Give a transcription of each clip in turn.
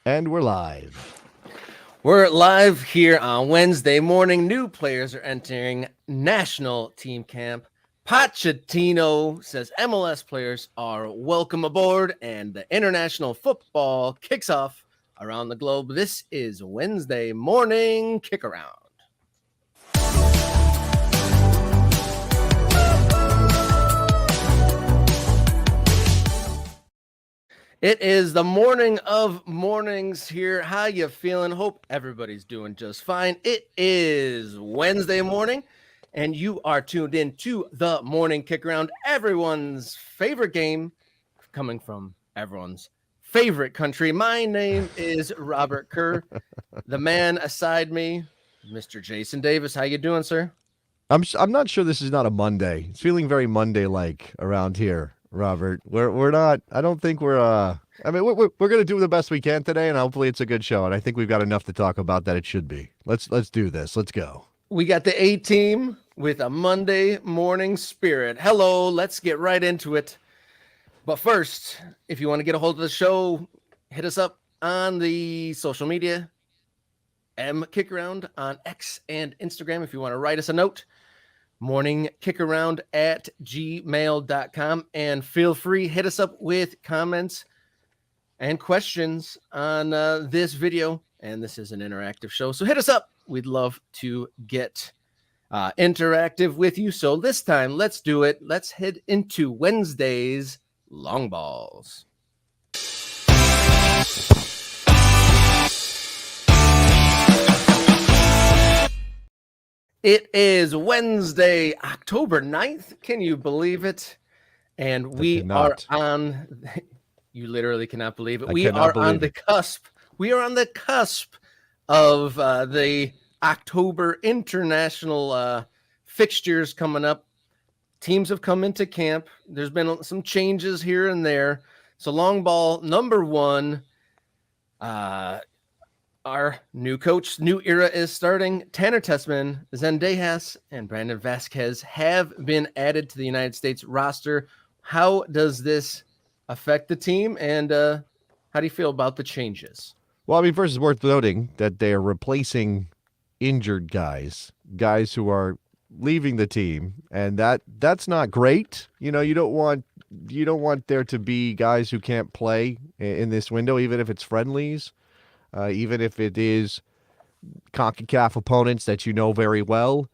And we're live. We're live here on Wednesday morning. New players are entering national team camp. Pochettino says MLS players are welcome aboard, and the international football kicks off around the globe. This is Wednesday morning Kickaround. It is the morning of mornings here. How you feeling? Hope everybody's doing just fine. It is Wednesday morning, and you are tuned in to the Morning Kickaround, everyone's favorite game coming from everyone's favorite country. My name is Robert Kerr. The man aside me, Mr. Jason Davis. How you doing, sir? I'm not sure this is not a Monday. It's feeling very Monday-like around here, Robert. We're not. I don't think we're. I mean, we're going to do the best we can today, and hopefully it's a good show. And I think we've got enough to talk about that it should be. Let's do this. Let's go. We got the A team with a Monday morning spirit. Hello, let's get right into it. But first, if you want to get a hold of the show, hit us up on the social media, Kickaround on X and Instagram. If you want to write us a note, morningkickaround@gmail.com. And feel free, hit us up with comments and questions on this video. And this is an interactive show, so hit us up. We'd love to get interactive with you. So this time, let's do it. Let's head into Wednesday's long balls. It is Wednesday, October 9th. Can you believe it? And we are on, you literally cannot believe it. We are on the cusp. We are on the cusp of the October international fixtures coming up. Teams have come into camp. There's been some changes here and there. So long ball number one, our new coach, new era is starting. Tanner Tessman, Zendejas, and Brandon Vasquez have been added to the United States roster. How does this affect the team, and how do you feel about the changes? Well, I mean, first, it's worth noting that they are replacing injured guys who are leaving the team, and that's not great. You know, you don't want there to be guys who can't play in this window, even if it's friendlies. Even if it is CONCACAF opponents that you know very well,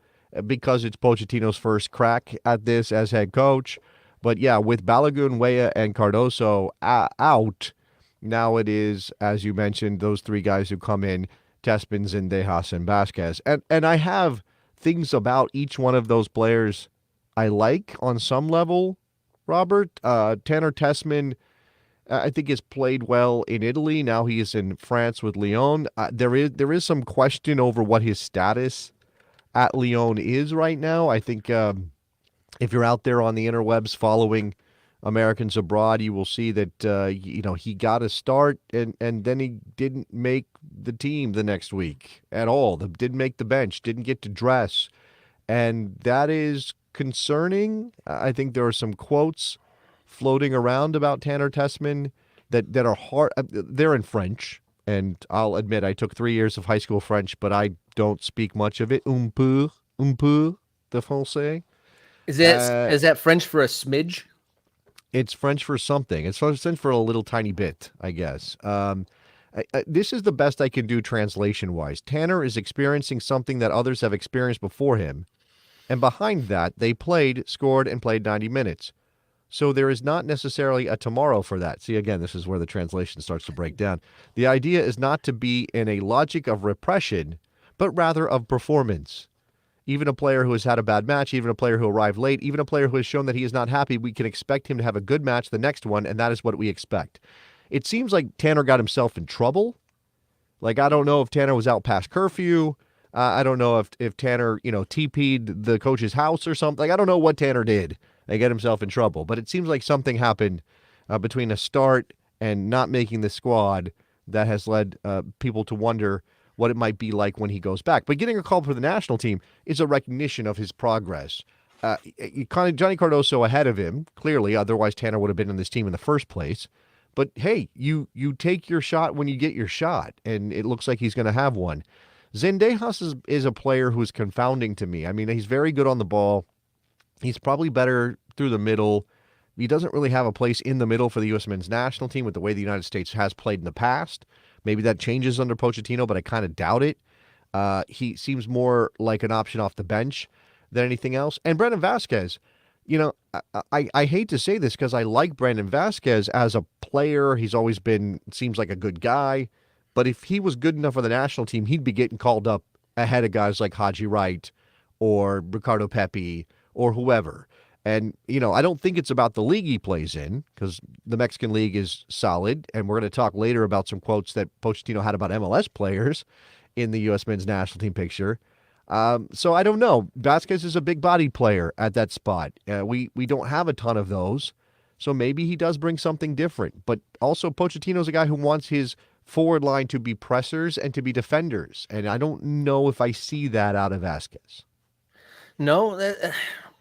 because it's Pochettino's first crack at this as head coach. But yeah, with Balogun, Weah, and Cardoso out, now it is, as you mentioned, those three guys who come in, Tessman, Zendejas, and Vasquez. And I have things about each one of those players I like on some level, Robert. Tanner Tessman, I think, has played well in Italy. Now he is in France with Lyon. There is some question over what his status at Lyon is right now. I think if you're out there on the interwebs following Americans abroad, you will see that he got a start and then he didn't make the team the next week at all. Didn't make the bench, didn't get to dress, and that is concerning. I think there are some quotes floating around about Tanner Tessman that are hard. They're in French, and I'll admit I took 3 years of high school French, but I don't speak much of it. Un peu de français. Is that French for a smidge? It's French for something. It's French for a little tiny bit, I guess. This is the best I can do translation-wise. Tanner is experiencing something that others have experienced before him, and behind that, they scored, and played 90 minutes. So there is not necessarily a tomorrow for that. See, again, this is where the translation starts to break down. The idea is not to be in a logic of repression, but rather of performance. Even a player who has had a bad match, even a player who arrived late, even a player who has shown that he is not happy, we can expect him to have a good match the next one, and that is what we expect. It seems like Tanner got himself in trouble. Like, I don't know if Tanner was out past curfew. I don't know if Tanner, TP'd the coach's house or something. Like, I don't know what Tanner did and get himself in trouble. But it seems like something happened between a start and not making the squad that has led people to wonder what it might be like when he goes back. But getting a call for the national team is a recognition of his progress. Johnny Cardoso ahead of him, clearly, otherwise Tanner would have been in this team in the first place. But hey, you take your shot when you get your shot, and it looks like he's going to have one. Zendejas is a player who's confounding to me. I mean, he's very good on the ball. He's probably better through the middle. He doesn't really have a place in the middle for the U.S. men's national team with the way the United States has played in the past. Maybe that changes under Pochettino, but I kind of doubt it. He seems more like an option off the bench than anything else. And Brandon Vasquez, I hate to say this because I like Brandon Vasquez as a player. He's always been, seems like a good guy. But if he was good enough for the national team, he'd be getting called up ahead of guys like Haji Wright or Ricardo Pepi or whoever. And, I don't think it's about the league he plays in because the Mexican League is solid. And we're going to talk later about some quotes that Pochettino had about MLS players in the U.S. men's national team picture. So I don't know. Vasquez is a big-bodied player at that spot. We don't have a ton of those. So maybe he does bring something different. But also Pochettino's a guy who wants his forward line to be pressers and to be defenders. And I don't know if I see that out of Vasquez. No,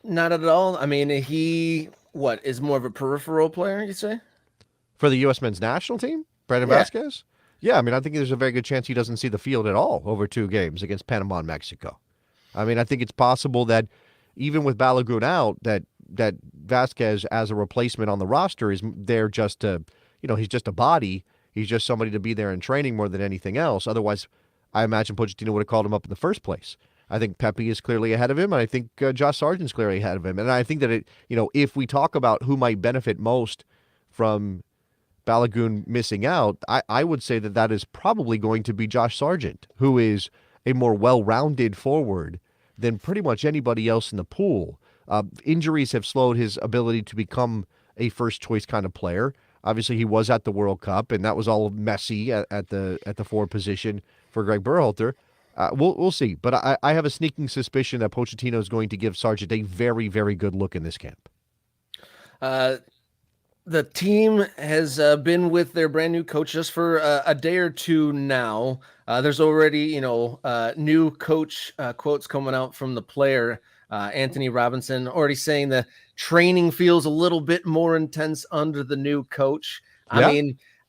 not at all. I mean, he, is more of a peripheral player, you say? For the U.S. men's national team? Brandon Vasquez? Yeah, I mean, I think there's a very good chance he doesn't see the field at all over 2 games against Panama and Mexico. I mean, I think it's possible that even with Balogun out, that Vasquez as a replacement on the roster is there just to, he's just a body. He's just somebody to be there in training more than anything else. Otherwise, I imagine Pochettino would have called him up in the first place. I think Pepe is clearly ahead of him, and I think Josh Sargent's clearly ahead of him. And I think that if we talk about who might benefit most from Balogun missing out, I would say that is probably going to be Josh Sargent, who is a more well-rounded forward than pretty much anybody else in the pool. Injuries have slowed his ability to become a first-choice kind of player. Obviously, he was at the World Cup, and that was all messy at the forward position for Greg Berhalter. We'll see, but I have a sneaking suspicion that Pochettino is going to give Sargent a very, very good look in this camp. The team has been with their brand new coach just for a day or two now. There's already, new coach quotes coming out from the player, Anthony Robinson, already saying the training feels a little bit more intense under the new coach. Yeah?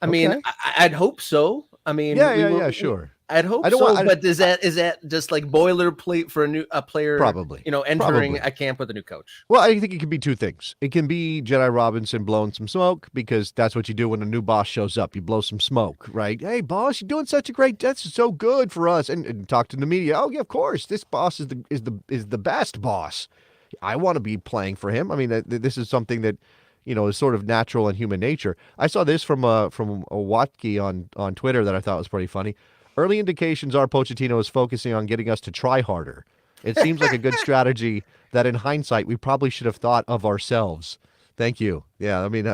I mean, I'd hope so. I mean, yeah, sure. I'd hope but is that just like boilerplate for a player? Probably, entering a camp with a new coach. Well, I think it could be 2 things. It can be Jedi Robinson blowing some smoke because that's what you do when a new boss shows up. You blow some smoke, right? Hey, boss, you're doing such a great. That's so good for us, and talk to the media. Oh, yeah, of course, this boss is the best boss. I want to be playing for him. I mean, this is something that is sort of natural in human nature. I saw this from a Watke on Twitter that I thought was pretty funny. Early indications are Pochettino is focusing on getting us to try harder. It seems like a good strategy that in hindsight we probably should have thought of ourselves. Thank you. Yeah, I mean,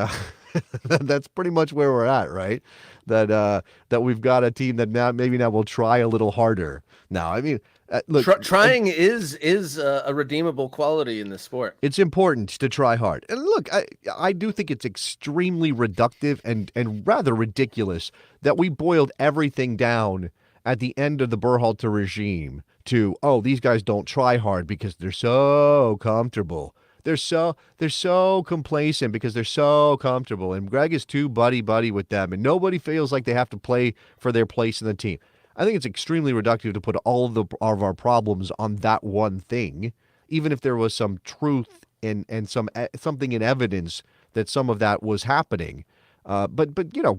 that's pretty much where we're at, right? That we've got a team that now will try a little harder. Now, I mean, look, trying is a redeemable quality in this sport. It's important to try hard. And look, I do think it's extremely reductive and rather ridiculous that we boiled everything down at the end of the Berhalter regime to, these guys don't try hard because they're so comfortable. They're so complacent because they're so comfortable. And Greg is too buddy with them. And nobody feels like they have to play for their place in the team. I think it's extremely reductive to put all of our problems on that one thing, even if there was some truth and something in evidence that some of that was happening. But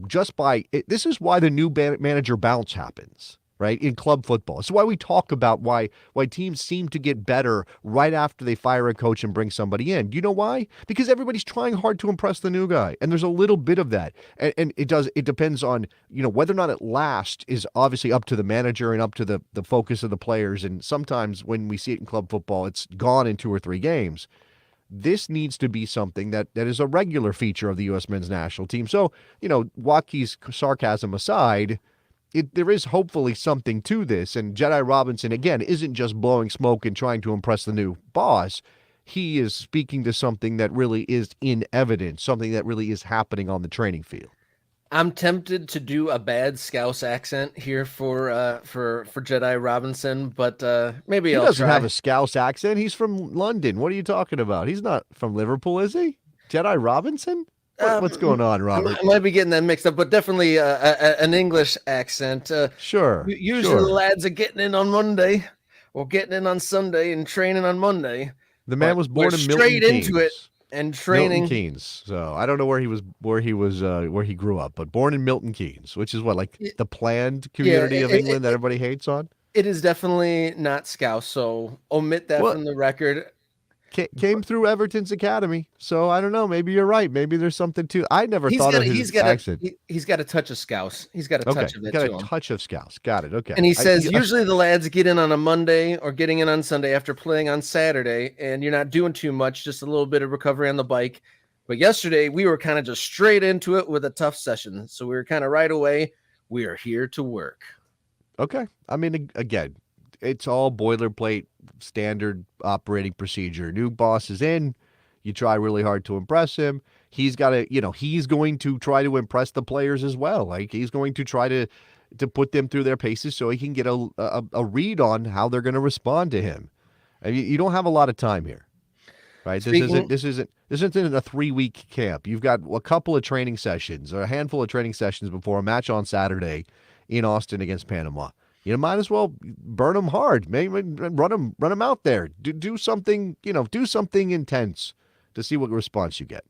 just by it, this is why the new manager bounce happens, right? In club football. It's why we talk about why teams seem to get better right after they fire a coach and bring somebody in. You know why? Because everybody's trying hard to impress the new guy. And there's a little bit of that. And it depends on, whether or not it lasts is obviously up to the manager and up to the focus of the players. And sometimes when we see it in club football, it's gone in 2 or 3 games. This needs to be something that is a regular feature of the U.S. men's national team. So, Watke's sarcasm aside, there is hopefully something to this. And Jedi Robinson, again, isn't just blowing smoke and trying to impress the new boss. He is speaking to something that really is in evidence, something that really is happening on the training field. I'm tempted to do a bad Scouse accent here for Jedi Robinson, but maybe I'll try. He doesn't have a Scouse accent. He's from London. What are you talking about? He's not from Liverpool, is he? Jedi Robinson? What's going on, Robert? I might be getting that mixed up, but definitely an English accent. Sure. Usually the lads are getting in on Monday or getting in on Sunday and training on Monday. The man But was we're born in Milton straight into it Keynes. and Milton training. Keynes. So I don't know where he grew up, but born in Milton Keynes, which is what, like the planned community of England that everybody hates on. It is definitely not Scouse, so omit that Well, from the record. came through Everton's academy, so I don't know. Maybe you're right. Maybe there's something to. I never thought of his accent. He's got a touch of Scouse. He's got a Okay, touch of it got a to him. touch of Scouse. Got it. Okay. And he says usually the lads get in on a Monday or getting in on Sunday after playing on Saturday, and you're not doing too much, just a little bit of recovery on the bike. But yesterday we were kind of just straight into it with a tough session, so we were kind of right away. We are here to work. Okay. I mean, again, it's all boilerplate, standard operating procedure. New boss is in. You try really hard to impress him. He's got to, he's going to try to impress the players as well. Like he's going to try to put them through their paces so he can get a read on how they're going to respond to him. I mean, you don't have a lot of time here, right? This isn't a 3-week camp. You've got a couple of training sessions or a handful of training sessions before a match on Saturday in Austin against Panama. You might as well burn them hard. Maybe run them out there. Do something, do something intense to see what response you get.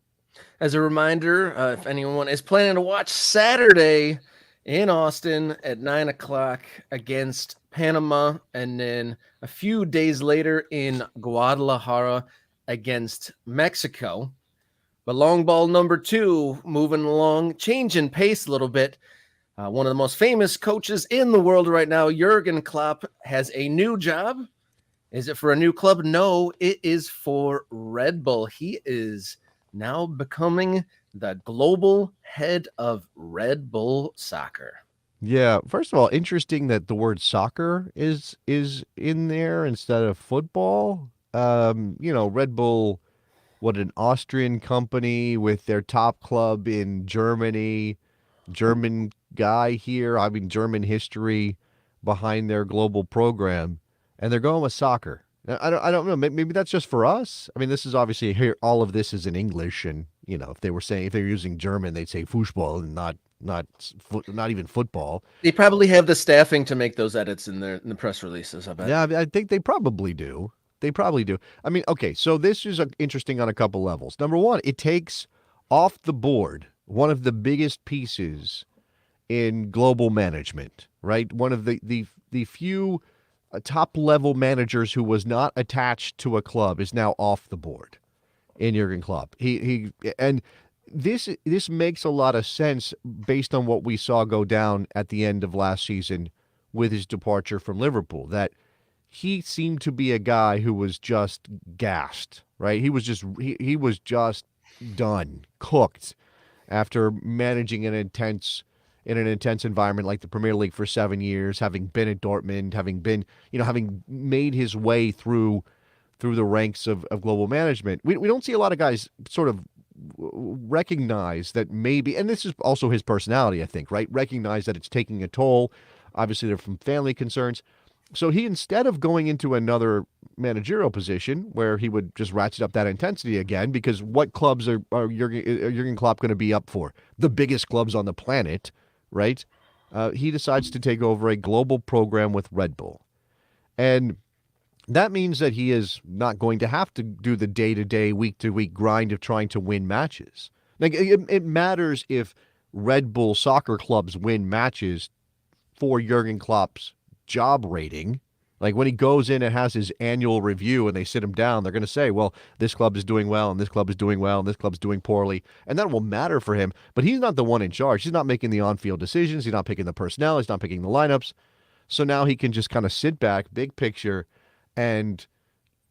As a reminder, if anyone is planning to watch Saturday in Austin at 9:00 against Panama, and then a few days later in Guadalajara against Mexico. But long ball number 2, moving along, changing pace a little bit. One of the most famous coaches in the world right now, Jurgen Klopp, has a new job. Is it for a new club? No, it is for Red Bull. He is now becoming the global head of Red Bull Soccer. Yeah, first of all, interesting that the word soccer is in there instead of football. Red Bull, what, an Austrian company with their top club in Germany, German guy here, I mean German history behind their global program, and they're going with soccer. I don't know. Maybe that's just for us. I mean, this is obviously here. All of this is in English, and if they were using German, they'd say Fußball and not even football. They probably have the staffing to make those edits in the press releases. I bet. Yeah, I think they probably do. I mean, okay, so this is interesting on a couple levels. Number one, it takes off the board one of the biggest pieces in global management, right? One of the few top level managers who was not attached to a club is now off the board in Jurgen Klopp. And this makes a lot of sense based on what we saw go down at the end of last season with his departure from Liverpool, that he seemed to be a guy who was just gassed, right? He was just done, cooked after managing in an intense environment like the Premier League for 7 years, having been at Dortmund, having made his way through the ranks of global management. We don't see a lot of guys sort of recognize that maybe, and this is also his personality, I think, right? Recognize that it's taking a toll. Obviously, they're from family concerns. So he, instead of going into another managerial position where he would just ratchet up that intensity again, because what clubs are Jurgen Klopp going to be up for? The biggest clubs on the planet, right? He decides to take over a global program with Red Bull. And that means that he is not going to have to do the day-to-day, week-to-week grind of trying to win matches. Like, it matters if Red Bull soccer clubs win matches for Jurgen Klopp's job rating. Like when he goes in and has his annual review and they sit him down, they're going to say, well, this club is doing well and this club is doing well and this club's doing poorly. And that will matter for him. But he's not the one in charge. He's not making the on-field decisions. He's not picking the personnel. He's not picking the lineups. So now he can just kind of sit back, big picture, and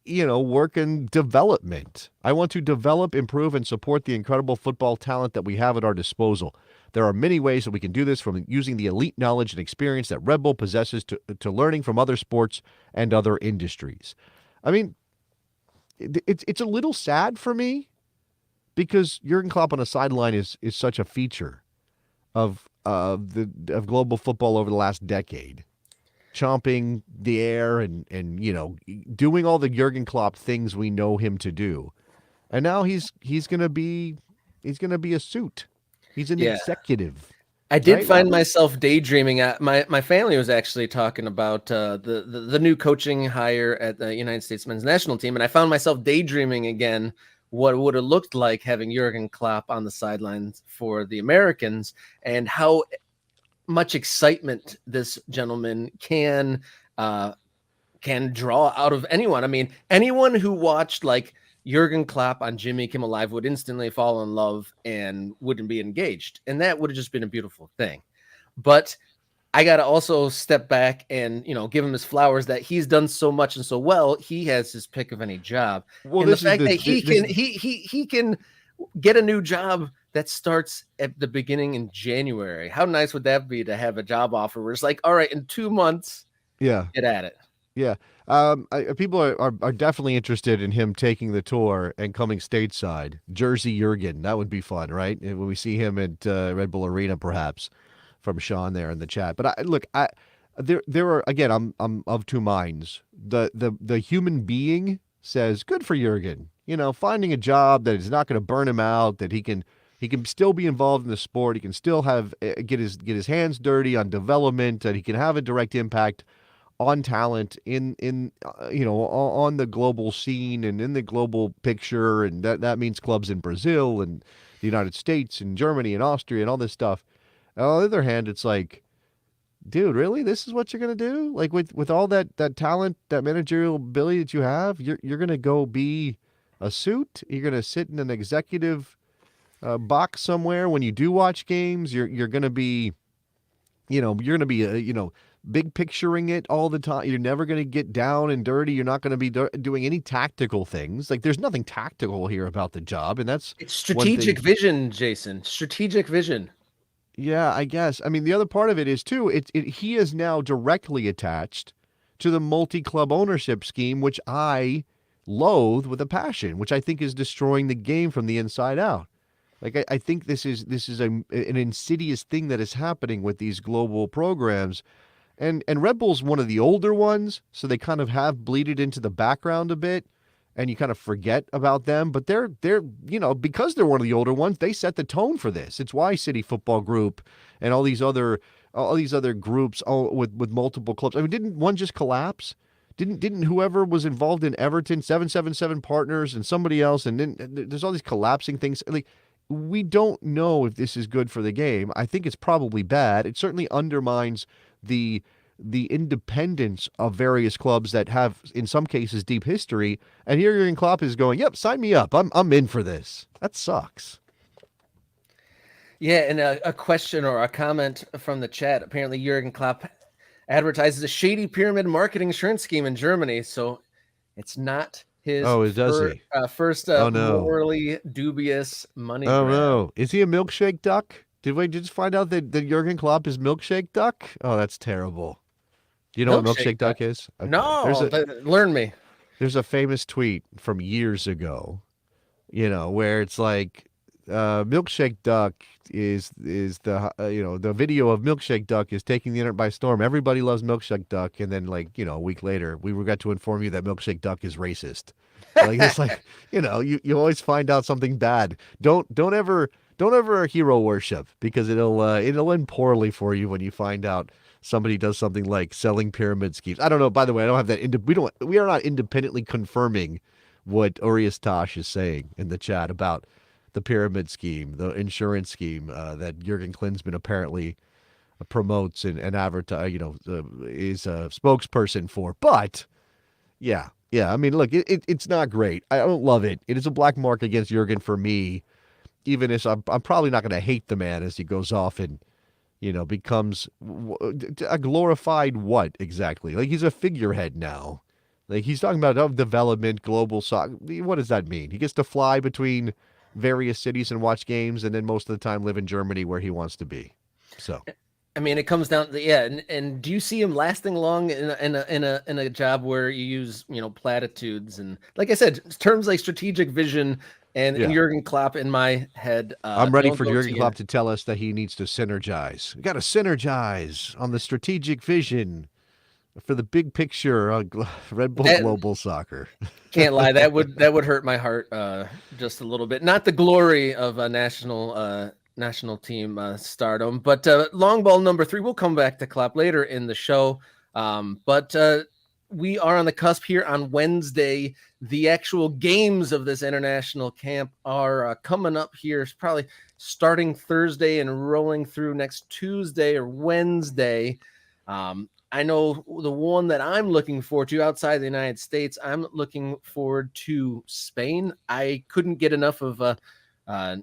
work in development. I want to develop, improve, and support the incredible football talent that we have at our disposal. There are many ways that we can do this, from using the elite knowledge and experience that Red Bull possesses to learning from other sports and other industries. I mean, it's a little sad for me because Jurgen Klopp on a sideline is such a feature of global football over the last decade, chomping the air and doing all the Jurgen Klopp things we know him to do. And now he's going to be be a suit. He's an Yeah. executive. I did find myself daydreaming. My family was actually talking about the new coaching hire at the United States men's national team, and I found myself daydreaming again what it would have looked like having Jurgen Klopp on the sidelines for the Americans, and how much excitement this gentleman can draw out of anyone. I mean, anyone who watched like Jurgen Klopp on Jimmy Kimmel Live would instantly fall in love and wouldn't be engaged. And that would have just been a beautiful thing. But I got to also step back and, give him his flowers that he's done so much and so well. He has his pick of any job. Well, and the fact that he can get a new job that starts at the beginning in January. How nice would that be to have a job offer where it's like, all right, in 2 months, get at it. Yeah. People are definitely interested in him taking the tour and coming stateside. Jersey Jurgen, that would be fun, right? When we see him at Red Bull Arena, perhaps, from Sean there in the chat. But there are, again, I'm of two minds. The human being says, good for Jurgen. Finding a job that is not going to burn him out, that he can still be involved in the sport. He can still have get his hands dirty on development, that he can have a direct impact on talent in on the global scene and in the global picture, and that means clubs in Brazil and the United States and Germany and Austria and all this stuff. On the other hand, it's like, dude, really, this is what you're gonna do? Like with all that talent, that managerial ability that you have, you're gonna go be a suit? You're gonna sit in an executive box somewhere when you do watch games? You're gonna be, big picturing it all the time. You're never going to get down and dirty. You're not going to be doing any tactical things. Like, there's nothing tactical here about the job, and it's strategic vision, Jason. Strategic vision. Yeah, I guess. I mean, the other part of it is too. He is now directly attached to the multi-club ownership scheme, which I loathe with a passion, which I think is destroying the game from the inside out. Like, I think this is an insidious thing that is happening with these global programs. And Red Bull's one of the older ones, so they kind of have bleeded into the background a bit, and you kind of forget about them. But they're because they're one of the older ones, they set the tone for this. It's why City Football Group and all these other groups with multiple clubs. I mean, didn't one just collapse? Didn't whoever was involved in Everton, 777 Partners, and somebody else, and then there's all these collapsing things. Like, we don't know if this is good for the game. I think it's probably bad. It certainly undermines the independence of various clubs that have, in some cases, deep history. And here Jurgen Klopp is going, "Yep, sign me up. I'm in for this." That sucks. Yeah, and a question or a comment from the chat. Apparently, Jurgen Klopp advertises a shady pyramid marketing insurance scheme in Germany, so it's not his first morally dubious money grab. No. Is he a milkshake duck? Did we just find out that Jurgen Klopp is milkshake duck? Oh, that's terrible. Do you know what milkshake duck is? Okay. No, learn me. There's a famous tweet from years ago, where it's like, milkshake duck is the the video of milkshake duck is taking the internet by storm. Everybody loves milkshake duck, and then a week later, we regret to inform you that milkshake duck is racist. Like, it's like, you always find out something bad. Don't ever hero worship, because it'll end poorly for you when you find out somebody does something like selling pyramid schemes. I don't know. By the way, I don't have that. We are not independently confirming what Urias Tosh is saying in the chat about the pyramid scheme, the insurance scheme that Jurgen Klinsmann apparently promotes and advertise, is a spokesperson for. But yeah. I mean, look, it's not great. I don't love it. It is a black mark against Jurgen for me. Even as I'm probably not going to hate the man as he goes off and, becomes a glorified what exactly? Like, he's a figurehead now. Like, he's talking about development, global soccer. What does that mean? He gets to fly between various cities and watch games, and then most of the time live in Germany where he wants to be. So, I mean, it comes down to and do you see him lasting long in a job where you use platitudes and, like I said, terms like strategic vision and Jurgen Klopp in my head. I'm ready for Jurgen Klopp to tell us that he needs to synergize. We got to synergize on the strategic vision. for the big picture, Red Bull Global Soccer. Can't lie, that would hurt my heart just a little bit. Not the glory of a national team stardom, but long ball number 3. We'll come back to Klopp later in the show, but we are on the cusp here on Wednesday. The actual games of this international camp are coming up here. It's probably starting Thursday and rolling through next Tuesday or Wednesday. I know the one that I'm looking forward to outside the United States, I'm looking forward to Spain. I couldn't get enough of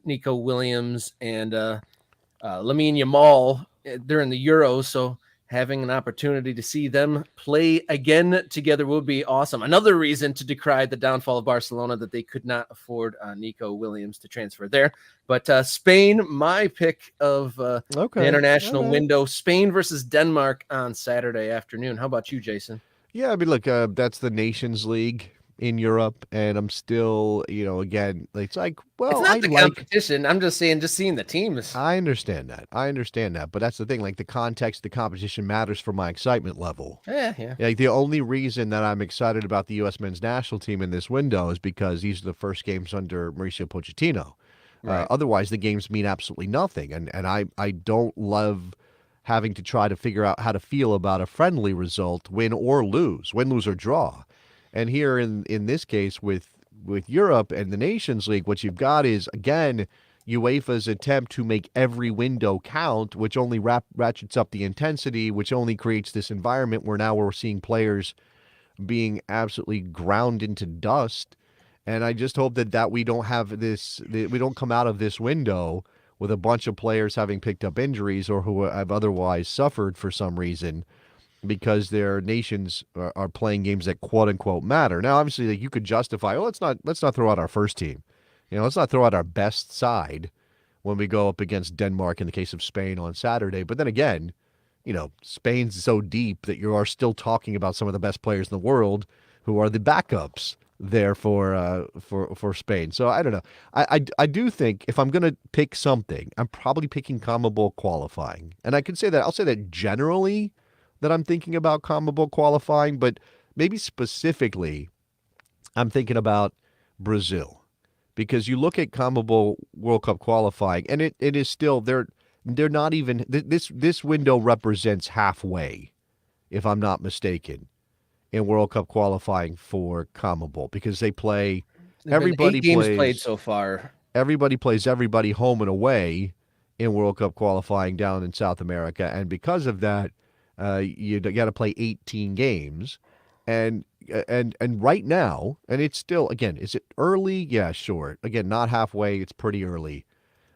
Nico Williams and Lamine Yamal during the Euros, so having an opportunity to see them play again together would be awesome. Another reason to decry the downfall of Barcelona, that they could not afford Nico Williams to transfer there. But Spain, my pick of the international window, Spain versus Denmark on Saturday afternoon. How about you, Jason? Yeah, I mean, look, that's the Nations League in Europe, and I'm still, again, it's like, well, it's not the competition. I'm just saying, just seeing the teams. I understand that, but that's the thing. Like, the context, the competition matters for my excitement level. Yeah. Like, the only reason that I'm excited about the U.S. men's national team in this window is because these are the first games under Mauricio Pochettino. Right. Otherwise, the games mean absolutely nothing, and I don't love having to try to figure out how to feel about a friendly result, win or lose, or draw. And here in this case with Europe and the Nations League, what you've got is, again, UEFA's attempt to make every window count, which only ratchets up the intensity, which only creates this environment where now we're seeing players being absolutely ground into dust. And I just hope that we don't have we don't come out of this window with a bunch of players having picked up injuries or who have otherwise suffered for some reason, because their nations are playing games that quote unquote matter. Now, obviously, like, you could justify, let's not throw out our first team. Let's not throw out our best side when we go up against Denmark in the case of Spain on Saturday. But then again, Spain's so deep that you are still talking about some of the best players in the world who are the backups there for Spain. So I don't know. I do think if I'm going to pick something, I'm probably picking CONMEBOL qualifying. And I'll say that generally, that I'm thinking about CONMEBOL qualifying, but maybe specifically I'm thinking about Brazil, because you look at CONMEBOL World Cup qualifying and it is still, they're not even, this window represents halfway, if I'm not mistaken, in World Cup qualifying for CONMEBOL, because they play, everybody 8 games played so far. Everybody plays everybody home and away in World Cup qualifying down in South America, and because of that, you got to play 18 games, and right now, and it's still, again, is it early? Yeah, sure. Again, not halfway. It's pretty early,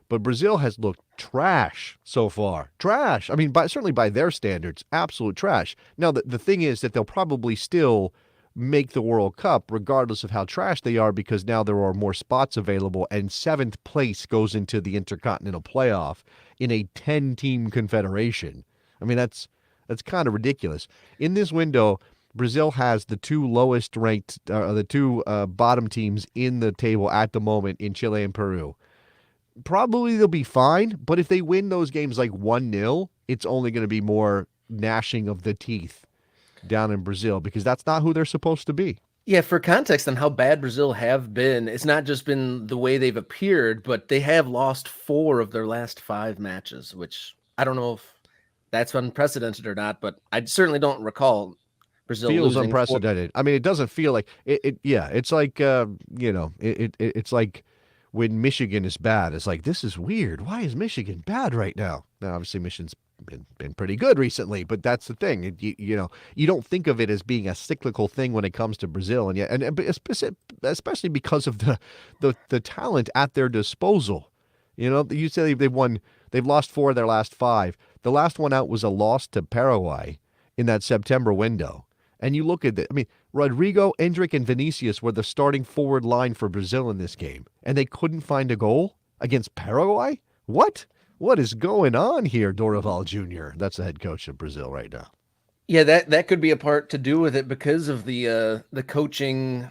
but Brazil has looked trash so far. Trash. I mean, certainly by their standards, absolute trash. Now, the thing is that they'll probably still make the World Cup regardless of how trash they are, because now there are more spots available, and 7th place goes into the Intercontinental Playoff in a 10-team confederation. I mean, that's kind of ridiculous. In this window, Brazil has the 2 lowest ranked, the 2 bottom teams in the table at the moment in Chile and Peru. Probably they'll be fine, but if they win those games like 1-0, it's only going to be more gnashing of the teeth down in Brazil, because that's not who they're supposed to be. Yeah, for context on how bad Brazil have been, it's not just been the way they've appeared, but they have lost 4 of their last 5 matches, which I don't know if that's unprecedented or not, but I certainly don't recall Brazil feels losing unprecedented. I mean, it doesn't feel like it. Yeah, it's like it's like when Michigan is bad. It's like, this is weird. Why is Michigan bad right now? Now, obviously, Michigan's been pretty good recently, but that's the thing. You don't think of it as being a cyclical thing when it comes to Brazil, and especially because of the talent at their disposal. You say they've lost 4 of their last 5. The last one out was a loss to Paraguay in that September window. And you look at it, I mean, Rodrigo, Endrick, and Vinicius were the starting forward line for Brazil in this game, and they couldn't find a goal against Paraguay? What is going on here, Dorival Jr.? That's the head coach of Brazil right now. Yeah, that could be a part to do with it, because of the coaching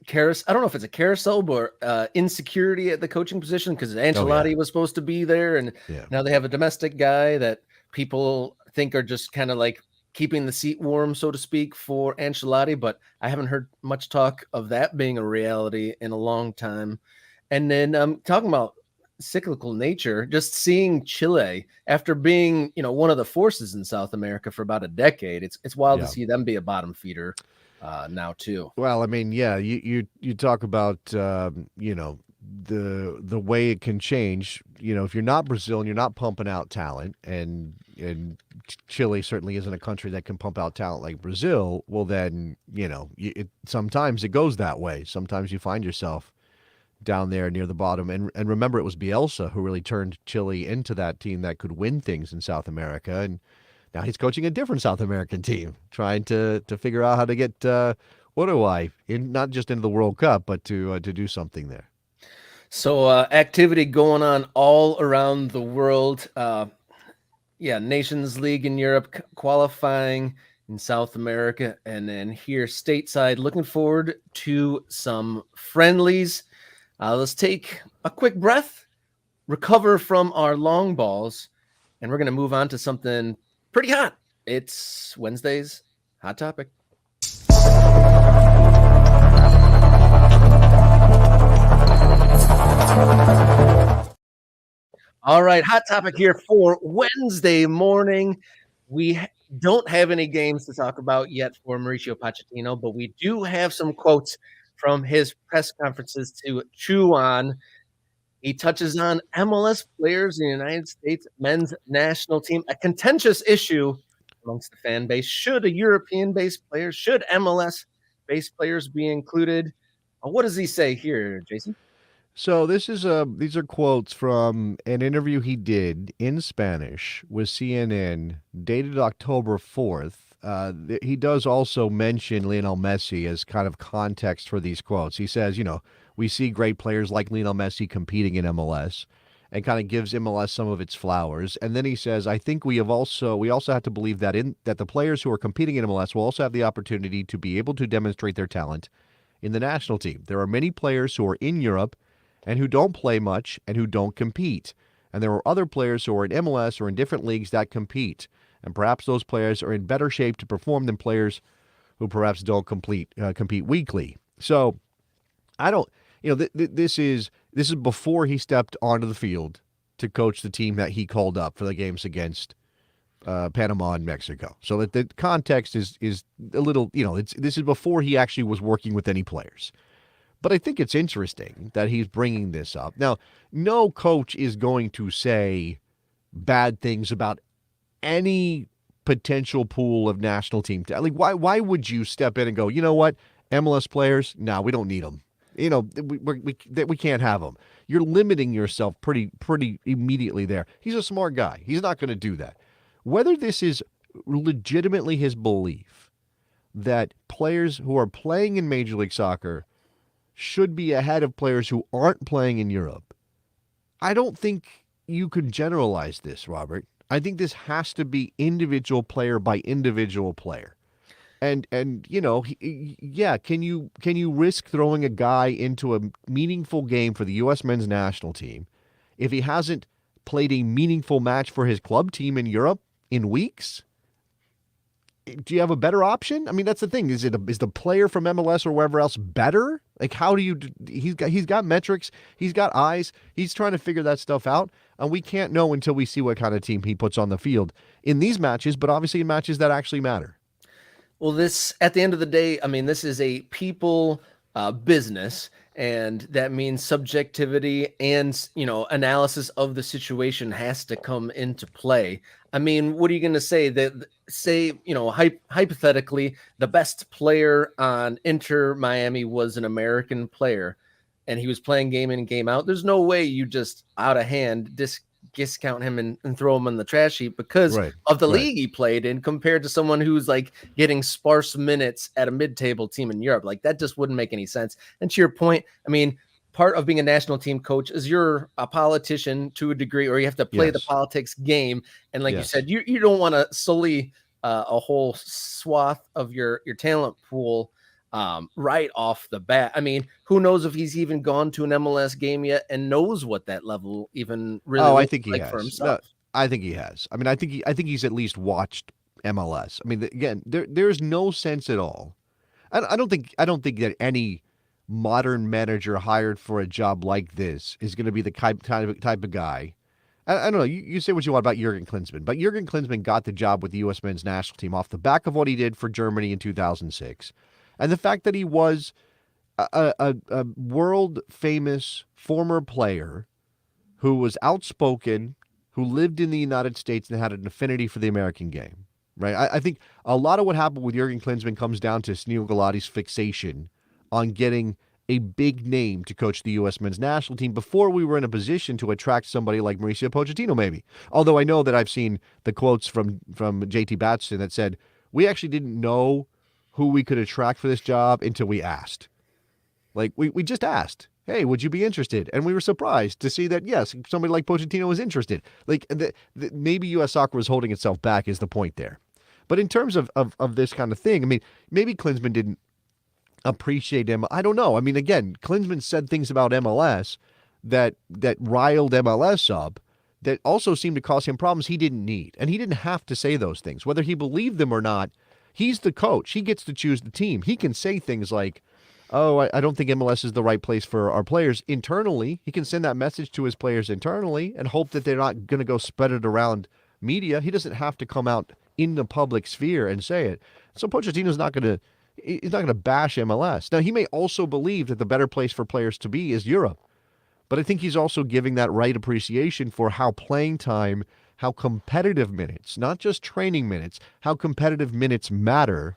carousel. I don't know if it's a carousel or insecurity at the coaching position, because Ancelotti was supposed to be there, and now they have a domestic guy that people think are just kind of like keeping the seat warm, so to speak, for Ancelotti, but I haven't heard much talk of that being a reality in a long time. And then talking about cyclical nature, just seeing Chile after being, one of the forces in South America for about a decade, it's wild to see them be a bottom feeder now too. Well, I mean, yeah, you talk about the way it can change. If you're not Brazil and you're not pumping out talent, and Chile certainly isn't a country that can pump out talent like Brazil, well then sometimes it goes that way. Sometimes you find yourself down there near the bottom. And remember, it was Bielsa who really turned Chile into that team that could win things in South America. And now he's coaching a different South American team, trying to figure out how to get not just into the World Cup, but to do something there. So activity going on all around the world. Nations League in Europe qualifying in South America, and then here stateside, looking forward to some friendlies. Let's take a quick breath, recover from our long balls, and we're going to move on to something pretty hot. It's Wednesday's Hot Topic. All right, Hot Topic here for Wednesday morning. We don't have any games to talk about yet for Mauricio Pochettino, but we do have some quotes from his press conferences to chew on. He touches on MLS players in the United States men's national team, a contentious issue amongst the fan base. Should should MLS-based players be included? What does he say here, Jason? So these are quotes from an interview he did in Spanish with CNN, dated October 4th. He does also mention Lionel Messi as kind of context for these quotes. He says, we see great players like Lionel Messi competing in MLS, and kind of gives MLS some of its flowers. And then he says, I think we also have to believe that the players who are competing in MLS will also have the opportunity to be able to demonstrate their talent in the national team. There are many players who are in Europe and who don't play much and who don't compete. And there are other players who are in MLS or in different leagues that compete. And perhaps those players are in better shape to perform than players who perhaps don't compete weekly. So I don't, this is before he stepped onto the field to coach the team that he called up for the games against Panama and Mexico. So that the context is a little, this is before he actually was working with any players. But I think it's interesting that he's bringing this up. Now, no coach is going to say bad things about any potential pool of national team. Like, why would you step in and go, you know what, MLS players? No, we don't need them. We can't have them. You're limiting yourself pretty immediately there. He's a smart guy. He's not going to do that. Whether this is legitimately his belief that players who are playing in Major League Soccer should be ahead of players who aren't playing in Europe, I don't think you can generalize this, Robert. I think this has to be individual player by individual player. And can you risk throwing a guy into a meaningful game for the U.S. men's national team if he hasn't played a meaningful match for his club team in Europe in weeks? Do you have a better option? I mean, that's the thing. Is the player from MLS or wherever else better? Like, how do you? He's got metrics. He's got eyes. He's trying to figure that stuff out, and we can't know until we see what kind of team he puts on the field in these matches. But obviously, in matches that actually matter. Well, this, at the end of the day, I mean, this is a people business, and that means subjectivity and, analysis of the situation has to come into play. I mean, what are you going to say? Hypothetically, the best player on Inter Miami was an American player, and he was playing game in and game out. There's no way you just out of hand discount him and throw him on the trash heap because of the league he played in compared to someone who's like getting sparse minutes at a mid-table team in Europe. Like, that just wouldn't make any sense. And to your point, I mean, part of being a national team coach is you're a politician to a degree, or you have to play the politics game. And like you said, you don't want to sully a whole swath of your talent pool right off the bat. I mean, who knows if he's even gone to an MLS game yet and knows what that level even really I think he like has. For himself. No, I think he has. I mean, I think he's at least watched MLS. I mean, again, there's no sense at all. I don't think that any modern manager hired for a job like this is going to be the type of guy. I don't know. You say what you want about Jurgen Klinsmann, but Jurgen Klinsmann got the job with the U.S. men's national team off the back of what he did for Germany in 2006, and the fact that he was a world famous former player who was outspoken, who lived in the United States and had an affinity for the American game. Right. I think a lot of what happened with Jurgen Klinsmann comes down to Sunil Gulati's fixation on getting a big name to coach the U.S. men's national team before we were in a position to attract somebody like Mauricio Pochettino, maybe. Although I know that I've seen the quotes from JT Batson that said, we actually didn't know who we could attract for this job until we asked. Like, we just asked, hey, would you be interested? And we were surprised to see that, yes, somebody like Pochettino was interested. Like, maybe U.S. soccer was holding itself back is the point there. But in terms of this kind of thing, I mean, maybe Klinsmann didn't appreciate him. I don't know. I mean, again, Klinsmann said things about MLS that riled MLS up that also seemed to cause him problems he didn't need. And he didn't have to say those things. Whether he believed them or not, he's the coach. He gets to choose the team. He can say things like, oh, I don't think MLS is the right place for our players internally. He can send that message to his players internally and hope that they're not going to go spread it around media. He doesn't have to come out in the public sphere and say it. So Pochettino's not going to bash MLS. Now, he may also believe that the better place for players to be is Europe. But I think he's also giving that right appreciation for how playing time, how competitive minutes, not just training minutes, how competitive minutes matter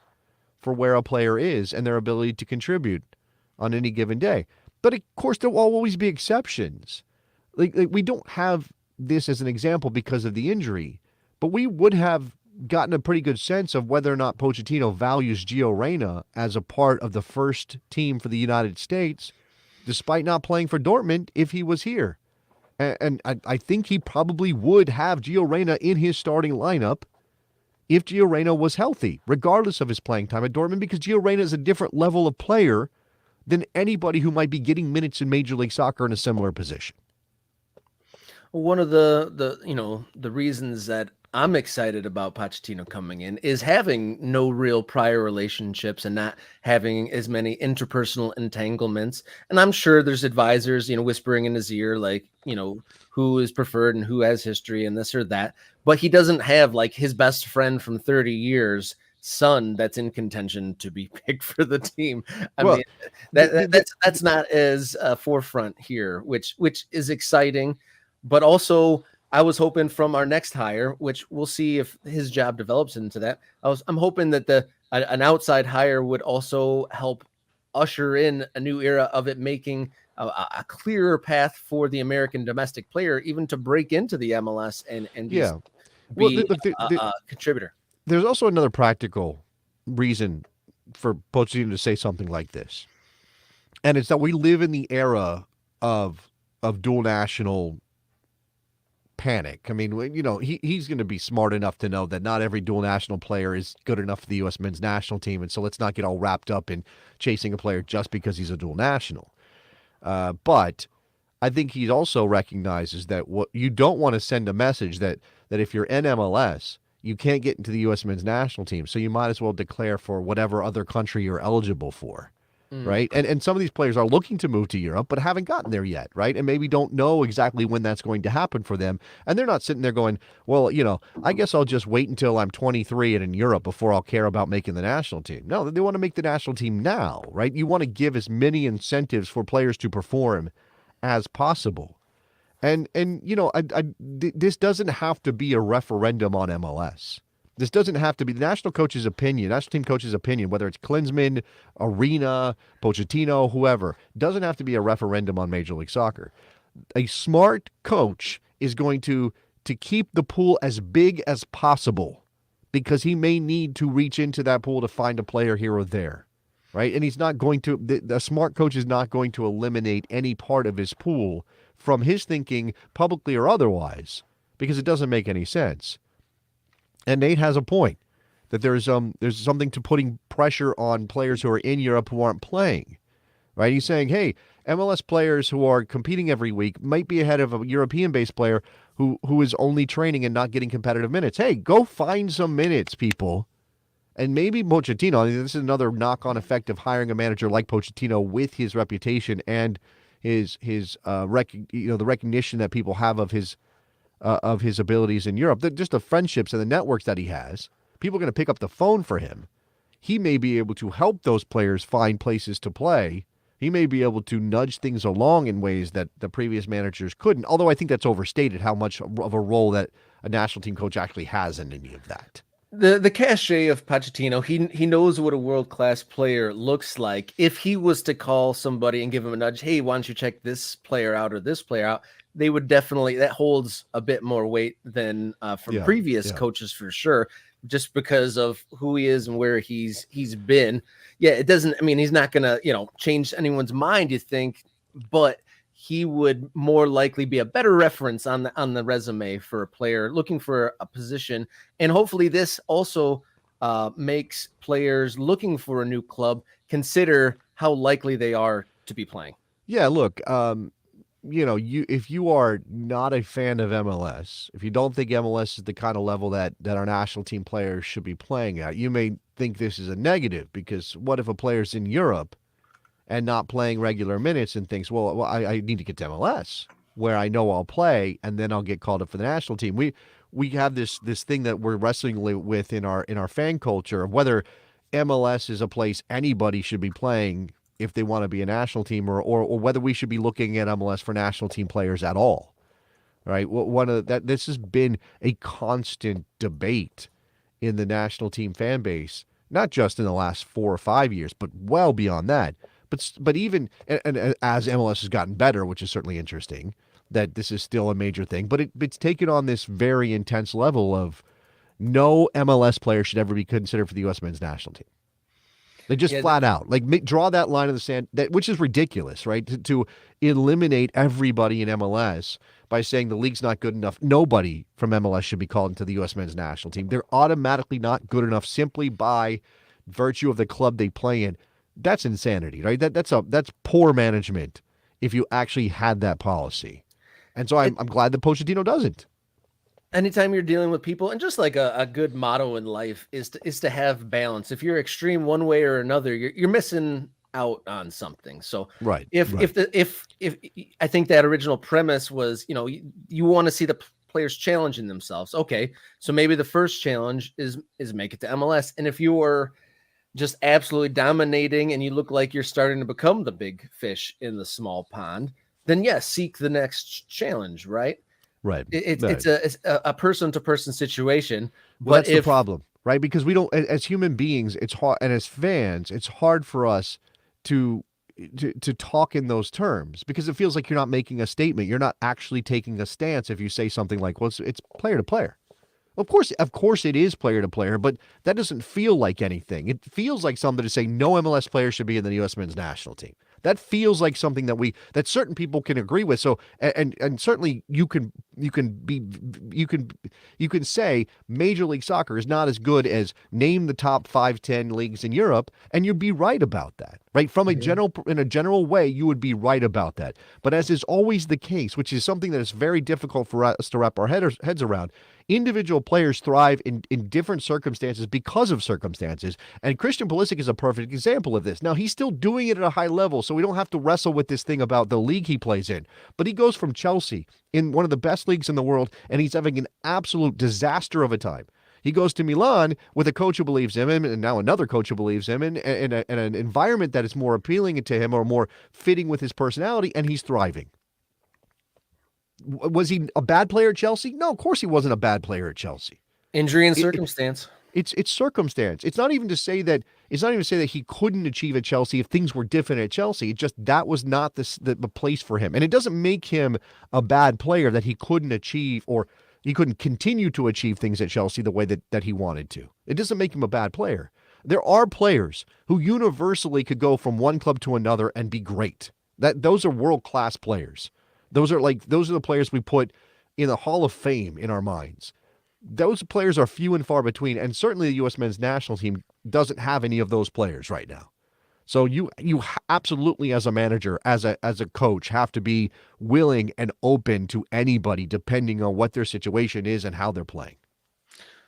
for where a player is and their ability to contribute on any given day. But of course, there will always be exceptions. Like we don't have this as an example because of the injury, but we would have gotten a pretty good sense of whether or not Pochettino values Gio Reyna as a part of the first team for the United States, despite not playing for Dortmund if he was here. And I think he probably would have Gio Reyna in his starting lineup if Gio Reyna was healthy, regardless of his playing time at Dortmund, because Gio Reyna is a different level of player than anybody who might be getting minutes in Major League Soccer in a similar position. One of the reasons that I'm excited about Pochettino coming in is having no real prior relationships and not having as many interpersonal entanglements. And I'm sure there's advisors, whispering in his ear, like, who is preferred and who has history and this or that. But he doesn't have like his best friend from 30 years son that's in contention to be picked for the team. I mean, that's not as forefront here, which is exciting, but also I was hoping from our next hire, which we'll see if his job develops into that. I'm hoping that an outside hire would also help usher in a new era of it making a clearer path for the American domestic player, even to break into the MLS and be a contributor. There's also another practical reason for Pochettino to say something like this, and it's that we live in the era of dual national panic. I mean, he's going to be smart enough to know that not every dual national player is good enough for the U.S. men's national team, and so let's not get all wrapped up in chasing a player just because he's a dual national. But I think he also recognizes that what you don't want to send a message that if you're in MLS, you can't get into the U.S. men's national team, so you might as well declare for whatever other country you're eligible for. Right. And some of these players are looking to move to Europe, but haven't gotten there yet. Right. And maybe don't know exactly when that's going to happen for them. And they're not sitting there going, well, I guess I'll just wait until I'm 23 and in Europe before I'll care about making the national team. No, they want to make the national team now. Right. You want to give as many incentives for players to perform as possible. And this doesn't have to be a referendum on MLS. This doesn't have to be the national team coach's opinion, whether it's Klinsmann, Arena, Pochettino, whoever, doesn't have to be a referendum on Major League Soccer. A smart coach is going to keep the pool as big as possible because he may need to reach into that pool to find a player here or there, right? And he's not going to, the smart coach is not going to eliminate any part of his pool from his thinking, publicly or otherwise, because it doesn't make any sense. And Nate has a point that there's something to putting pressure on players who are in Europe who aren't playing, right? He's saying, hey, MLS players who are competing every week might be ahead of a European-based player who is only training and not getting competitive minutes. Hey, go find some minutes, people. And maybe Pochettino, I mean, this is another knock-on effect of hiring a manager like Pochettino with his reputation and the recognition that people have of his abilities in Europe, just the friendships and the networks that he has. People are going to pick up the phone for him. He may be able to help those players find places to play. He may be able to nudge things along in ways that the previous managers couldn't, although I think that's overstated how much of a role that a national team coach actually has in any of that. The cachet of Pochettino, he knows what a world-class player looks like. If he was to call somebody and give him a nudge, hey, why don't you check this player out or this player out, they would definitely, that holds a bit more weight than from previous coaches for sure, just because of who he is and where he's been. Yeah, it doesn't, I mean, he's not going to, change anyone's mind, you think, but he would more likely be a better reference on the resume for a player looking for a position. And hopefully this also makes players looking for a new club consider how likely they are to be playing. Yeah, look, if you are not a fan of MLS, if you don't think MLS is the kind of level that our national team players should be playing at, you may think this is a negative, because what if a player's in Europe and not playing regular minutes and thinks, well, I need to get to MLS where I know I'll play and then I'll get called up for the national team. We have this thing that we're wrestling with in our fan culture of whether MLS is a place anybody should be playing if they want to be a national team, or whether we should be looking at MLS for national team players at all. Right? This has been a constant debate in the national team fan base, not just in the last 4 or 5 years, but well beyond that. But even and as MLS has gotten better, which is certainly interesting, that this is still a major thing, but it's taken on this very intense level of no MLS player should ever be considered for the U.S. men's national team. They just flat out draw that line in the sand, which is ridiculous, right? To eliminate everybody in MLS by saying the league's not good enough. Nobody from MLS should be called into the U.S. men's national team. They're automatically not good enough simply by virtue of the club they play in. That's insanity, right? That's poor management if you actually had that policy. And so I'm glad that Pochettino doesn't. Anytime you're dealing with people, and just like a good motto in life is to have balance. If you're extreme one way or another, you're missing out on something. So if I think that original premise was, you want to see the players challenging themselves. Okay, so maybe the first challenge is make it to MLS. And if you are just absolutely dominating and you look like you're starting to become the big fish in the small pond, then yes, seek the next challenge, right? Right. It's a person-to-person situation. Well, that's the problem, right? Because we don't, as human beings, it's hard, and as fans, it's hard for us to talk in those terms, because it feels like you're not making a statement. You're not actually taking a stance if you say something like, well, it's player to player. Of course it is player to player, but that doesn't feel like anything. It feels like something to say no MLS player should be in the U.S. men's national team. That feels like something that certain people can agree with. So and certainly you can say Major League Soccer is not as good as name the top 5-10 leagues in Europe, and you'd be right about that, right? In a general way, you would be right about that. But as is always the case, which is something that is very difficult for us to wrap our heads around, individual players thrive in different circumstances because of circumstances. And Christian Pulisic is a perfect example of this. Now, he's still doing it at a high level, so we don't have to wrestle with this thing about the league he plays in. But he goes from Chelsea, in one of the best leagues in the world, and he's having an absolute disaster of a time. He goes to Milan with a coach who believes in him, and now another coach who believes in him, and an environment that is more appealing to him or more fitting with his personality, and he's thriving. Was he a bad player at Chelsea? No, of course he wasn't a bad player at Chelsea. Injury and circumstance. It's circumstance. It's not even to say that he couldn't achieve at Chelsea if things were different at Chelsea. It just that was not the place for him. And it doesn't make him a bad player that he couldn't achieve, or he couldn't continue to achieve things at Chelsea the way that he wanted to. It doesn't make him a bad player. There are players who universally could go from one club to another and be great. Those are world-class players. Those are the players we put in the Hall of Fame in our minds. Those players are few and far between, and certainly the U.S. men's national team doesn't have any of those players right now. So you absolutely, as a manager, as a coach, have to be willing and open to anybody depending on what their situation is and how they're playing.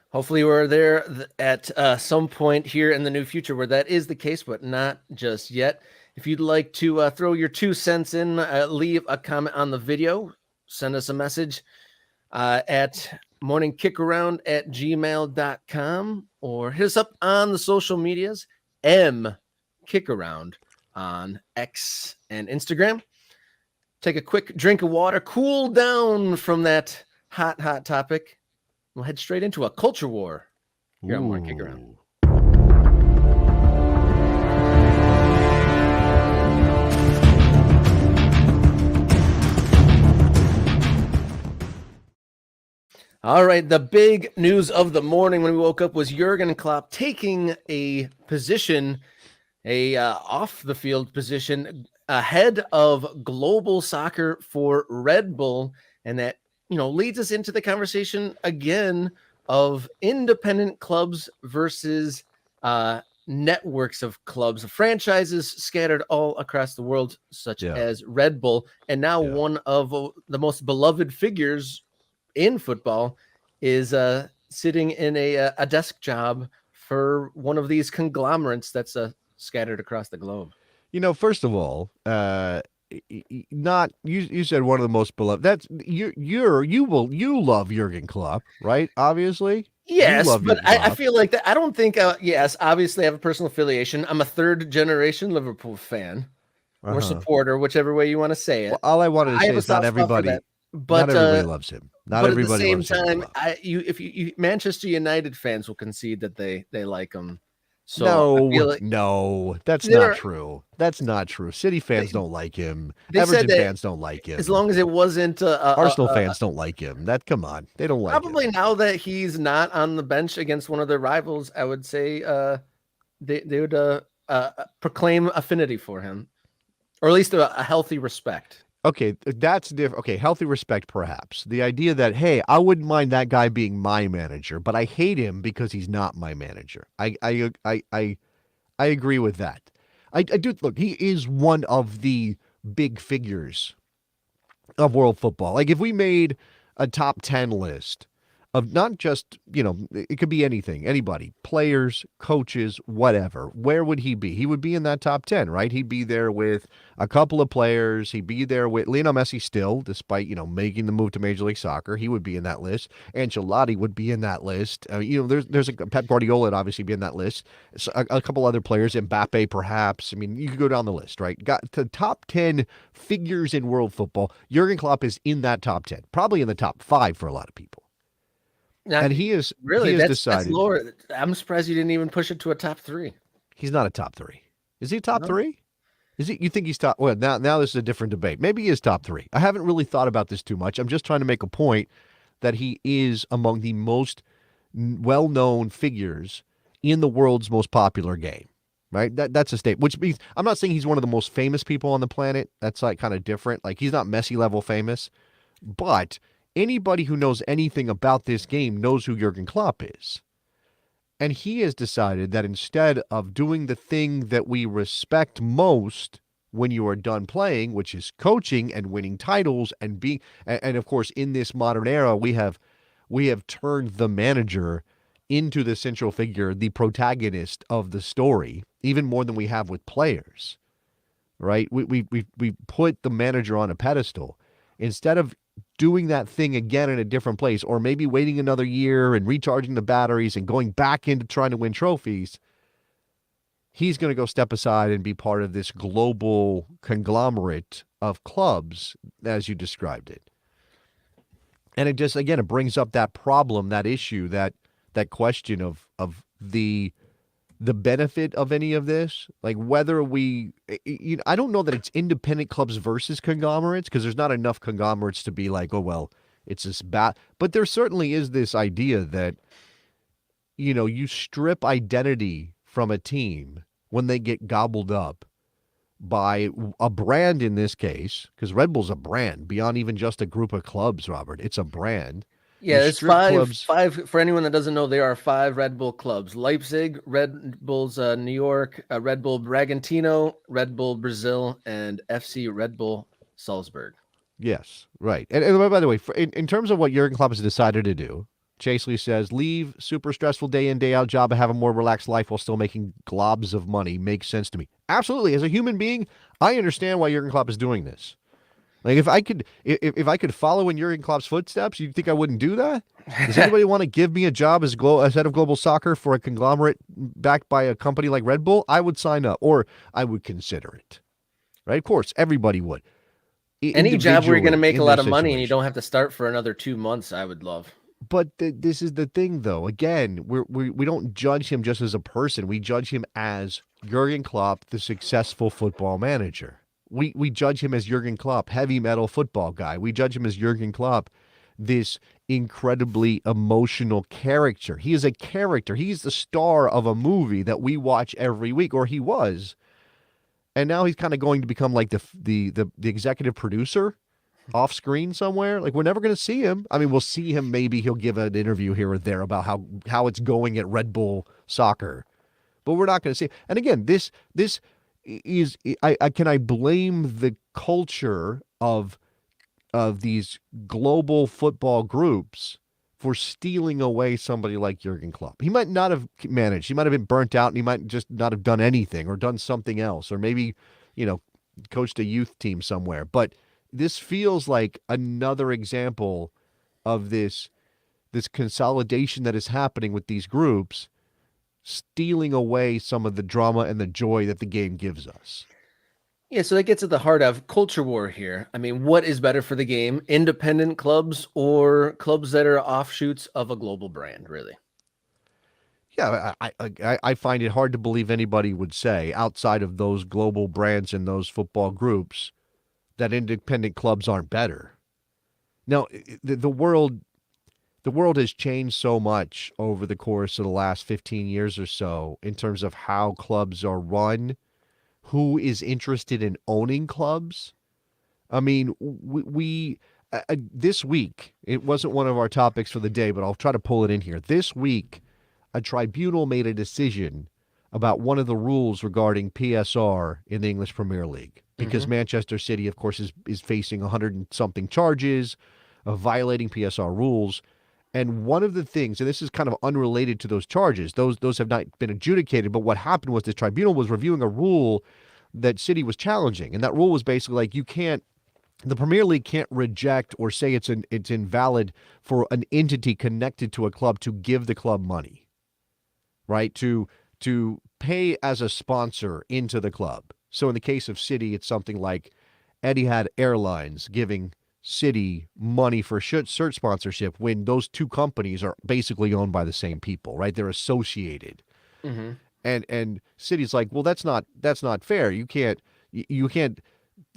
Hopefully we're there at some point here in the near future where that is the case, but not just yet. If you'd like to throw your 2 cents in, leave a comment on the video, send us a message at morningkickaround@gmail.com, or hit us up on the social medias, Kickaround on X and Instagram. Take a quick drink of water, cool down from that hot topic. We'll head straight into a culture war here on Morning Kickaround. All right, the big news of the morning when we woke up was Jurgen Klopp taking a position, off the field position, ahead of global soccer for Red Bull, and that leads us into the conversation again of independent clubs versus networks of clubs, franchises scattered all across the world, such as Red Bull, and now one of the most beloved figures in football is sitting in a desk job for one of these conglomerates that's scattered across the globe. First of all, not you said one of the most beloved. That's you love Jurgen Klopp, right? Obviously. Yes, but I feel like that. I don't think. Yes, obviously, I have a personal affiliation. I'm a third-generation Liverpool fan or supporter, whichever way you want to say it. Well, all I wanted to say is not everybody loves him. Not but everybody at the same loves time, if Manchester United fans will concede that they like him. So no, that's not true. That's not true. City fans don't like him. Everton fans don't like him. As long as it wasn't Arsenal fans don't like him. Come on, they don't like him. Probably now that he's not on the bench against one of their rivals, I would say they would proclaim affinity for him, or at least a healthy respect. Okay, that's different. Okay, healthy respect, perhaps. The idea that, hey, I wouldn't mind that guy being my manager, but I hate him because he's not my manager. I agree with that. I do. Look, he is one of the big figures of world football. Like, if we made a top 10 list of not just, it could be anything, anybody, players, coaches, whatever, where would he be? He would be in that top 10, right? He'd be there with a couple of players. He'd be there with Lionel Messi still, despite, making the move to Major League Soccer. He would be in that list. Ancelotti would be in that list. There's a Pep Guardiola would obviously be in that list. So a couple other players, Mbappe perhaps. I mean, you could go down the list, right? Got the top 10 figures in world football. Jurgen Klopp is in that top 10, probably in the top 5 for a lot of people. Now, and he is really he has decided. That's lower. I'm surprised you didn't even push it to a top 3. He's not a top 3. Is he top 3? Is he? You think he's top? Well, now this is a different debate. Maybe he is top 3. I haven't really thought about this too much. I'm just trying to make a point that he is among the most well-known figures in the world's most popular game. Right? That's a statement. Which means I'm not saying he's one of the most famous people on the planet. That's like kind of different. Like, he's not Messi level famous, but anybody who knows anything about this game knows who Jurgen Klopp is. And he has decided that instead of doing the thing that we respect most when you are done playing, which is coaching and winning titles and being, and of course, in this modern era, we have turned the manager into the central figure, the protagonist of the story, even more than we have with players, right? We put the manager on a pedestal. Instead of doing that thing again in a different place, or maybe waiting another year and recharging the batteries and going back into trying to win trophies, he's going to go step aside and be part of this global conglomerate of clubs, as you described it. And it just, again, it brings up that problem, that issue, that question of the benefit of any of this, like whether I don't know that it's independent clubs versus conglomerates, because there's not enough conglomerates to be like, oh, well, it's this bad. But there certainly is this idea that, you strip identity from a team when they get gobbled up by a brand in this case, because Red Bull's a brand beyond even just a group of clubs, Robert. It's a brand. Yeah, there's five. For anyone that doesn't know, there are 5 Red Bull clubs: Leipzig, Red Bulls New York, Red Bull Bragantino, Red Bull Brazil, and FC Red Bull Salzburg. Yes, right. And by the way, in terms of what Jurgen Klopp has decided to do, Chase Lee says, leave super stressful day in, day out job and have a more relaxed life while still making globs of money makes sense to me. Absolutely. As a human being, I understand why Jurgen Klopp is doing this. Like if I could follow in Jurgen Klopp's footsteps, you'd think I wouldn't do that? Does anybody want to give me a job as head of global soccer for a conglomerate backed by a company like Red Bull? I would sign up, or I would consider it. Right? Of course, everybody would. Any job where you're going to make a lot of money and you don't have to start for another 2 months, I would love. But this is the thing, though. Again, we don't judge him just as a person. We judge him as Jurgen Klopp, the successful football manager. We judge him as Jurgen Klopp, heavy metal football guy. We judge him as Jurgen Klopp, this incredibly emotional character. He is a character. He's the star of a movie that we watch every week, or he was. And now he's kind of going to become like the executive producer off screen somewhere. Like, we're never going to see him. I mean, we'll see him. Maybe he'll give an interview here or there about how it's going at Red Bull Soccer, but we're not going to see it. And again, this is, can I blame the culture of these global football groups for stealing away somebody like Jurgen Klopp? He might not have managed. He might have been burnt out, and he might just not have done anything or done something else, or maybe, coached a youth team somewhere. But this feels like another example of this consolidation that is happening with these groups, stealing away some of the drama and the joy that the game gives us. Yeah, so that gets at the heart of culture war here. I mean, what is better for the game? Independent clubs or clubs that are offshoots of a global brand, really? Yeah, I find it hard to believe anybody would say, outside of those global brands and those football groups, that independent clubs aren't better. Now, the world has changed so much over the course of the last 15 years or so in terms of how clubs are run, who is interested in owning clubs. I mean, we this week, it wasn't one of our topics for the day, but I'll try to pull it in here. This week, a tribunal made a decision about one of the rules regarding PSR in the English Premier League, because Manchester City, of course, is facing 100 and something charges of violating PSR rules. And one of the things, and this is kind of unrelated to those charges, those have not been adjudicated, but what happened was this tribunal was reviewing a rule that City was challenging. And that rule was basically like, the Premier League can't reject or say it's invalid for an entity connected to a club to give the club money, right? To pay as a sponsor into the club. So in the case of City, it's something like Etihad Airlines giving City money for shirt sponsorship when those two companies are basically owned by the same people, right? They're associated. Mm-hmm. And City's like, well, that's not fair. You can't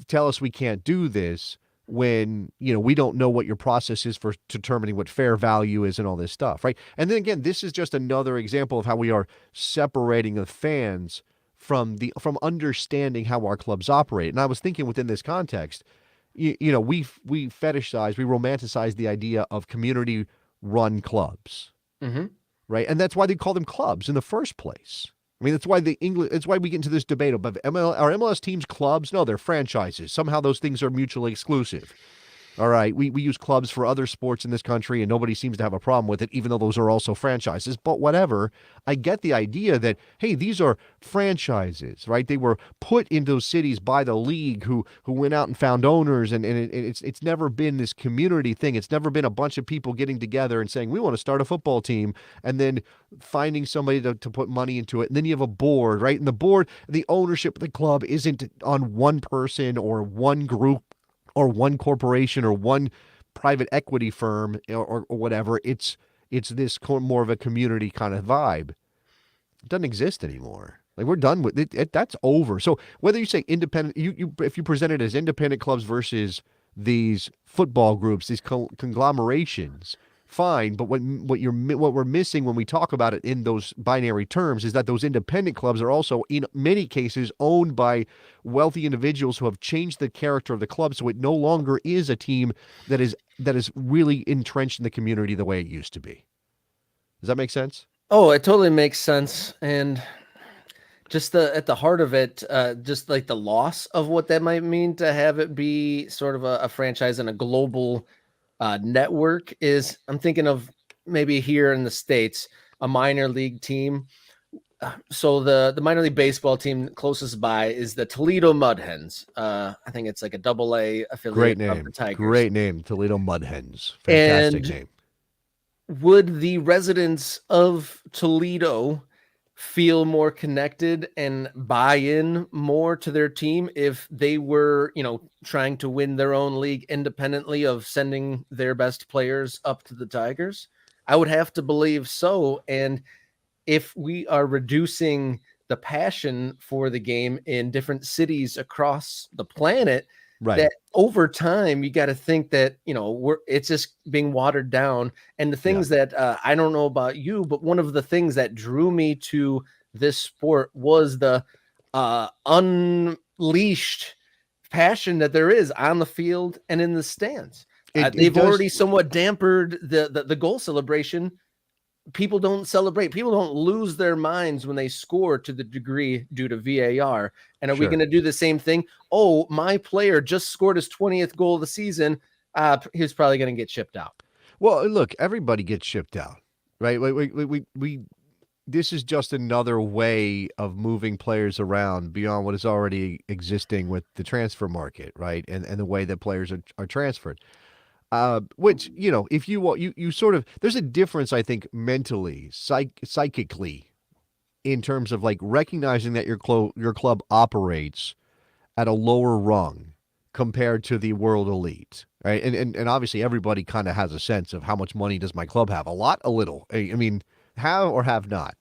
tell us we can't do this when, we don't know what your process is for determining what fair value is and all this stuff, right? And then again, this is just another example of how we are separating the fans from understanding how our clubs operate. And I was thinking within this context, we fetishize, we romanticize the idea of community-run clubs, right? And that's why they call them clubs in the first place. I mean, that's why we get into this debate about are MLS teams clubs? No, they're franchises. Somehow those things are mutually exclusive. All right, we use clubs for other sports in this country, and nobody seems to have a problem with it, even though those are also franchises. But whatever, I get the idea that, hey, these are franchises, right? They were put into those cities by the league who went out and found owners, and it's never been this community thing. It's never been a bunch of people getting together and saying, we want to start a football team, and then finding somebody to put money into it. And then you have a board, right? And the ownership of the club isn't on one person or one group or one corporation or one private equity firm or whatever. It's this more of a community kind of vibe. It doesn't exist anymore. Like, we're done with it. That's over. So whether you say independent, if you present it as independent clubs versus these football groups, these conglomerations, fine. But what we're missing when we talk about it in those binary terms is that those independent clubs are also, in many cases, owned by wealthy individuals who have changed the character of the club, so it no longer is a team that is really entrenched in the community the way it used to be. Does that make sense? Oh, it totally makes sense. And just at the heart of it, just like the loss of what that might mean to have it be sort of a franchise and a global network is, I'm thinking of maybe here in the States, a minor league team. So the minor league baseball team closest by is the Toledo Mud Hens. I think it's like a AA affiliate of the Tigers. Great name, Toledo Mud Hens. Fantastic name. Would the residents of Toledo feel more connected and buy in more to their team if they were, trying to win their own league independently of sending their best players up to the Tigers? I would have to believe so. And if we are reducing the passion for the game in different cities across the planet, right, that over time, you got to think that, it's just being watered down. And the things that I don't know about you, but one of the things that drew me to this sport was the unleashed passion that there is on the field and in the stands. They've already somewhat dampened the goal celebration. People don't celebrate. People don't lose their minds when they score to the degree due to VAR. And are we going to do the same thing? Oh, my player just scored his 20th goal of the season. He's probably going to get shipped out. Well, look, everybody gets shipped out, right? We this is just another way of moving players around beyond what is already existing with the transfer market, right? And the way that players are transferred. Which, if you sort of, there's a difference, I think, mentally, psychically, in terms of like recognizing that your club operates at a lower rung compared to the world elite, right? And obviously everybody kind of has a sense of how much money does my club have? A lot, a little. I mean, have or have not.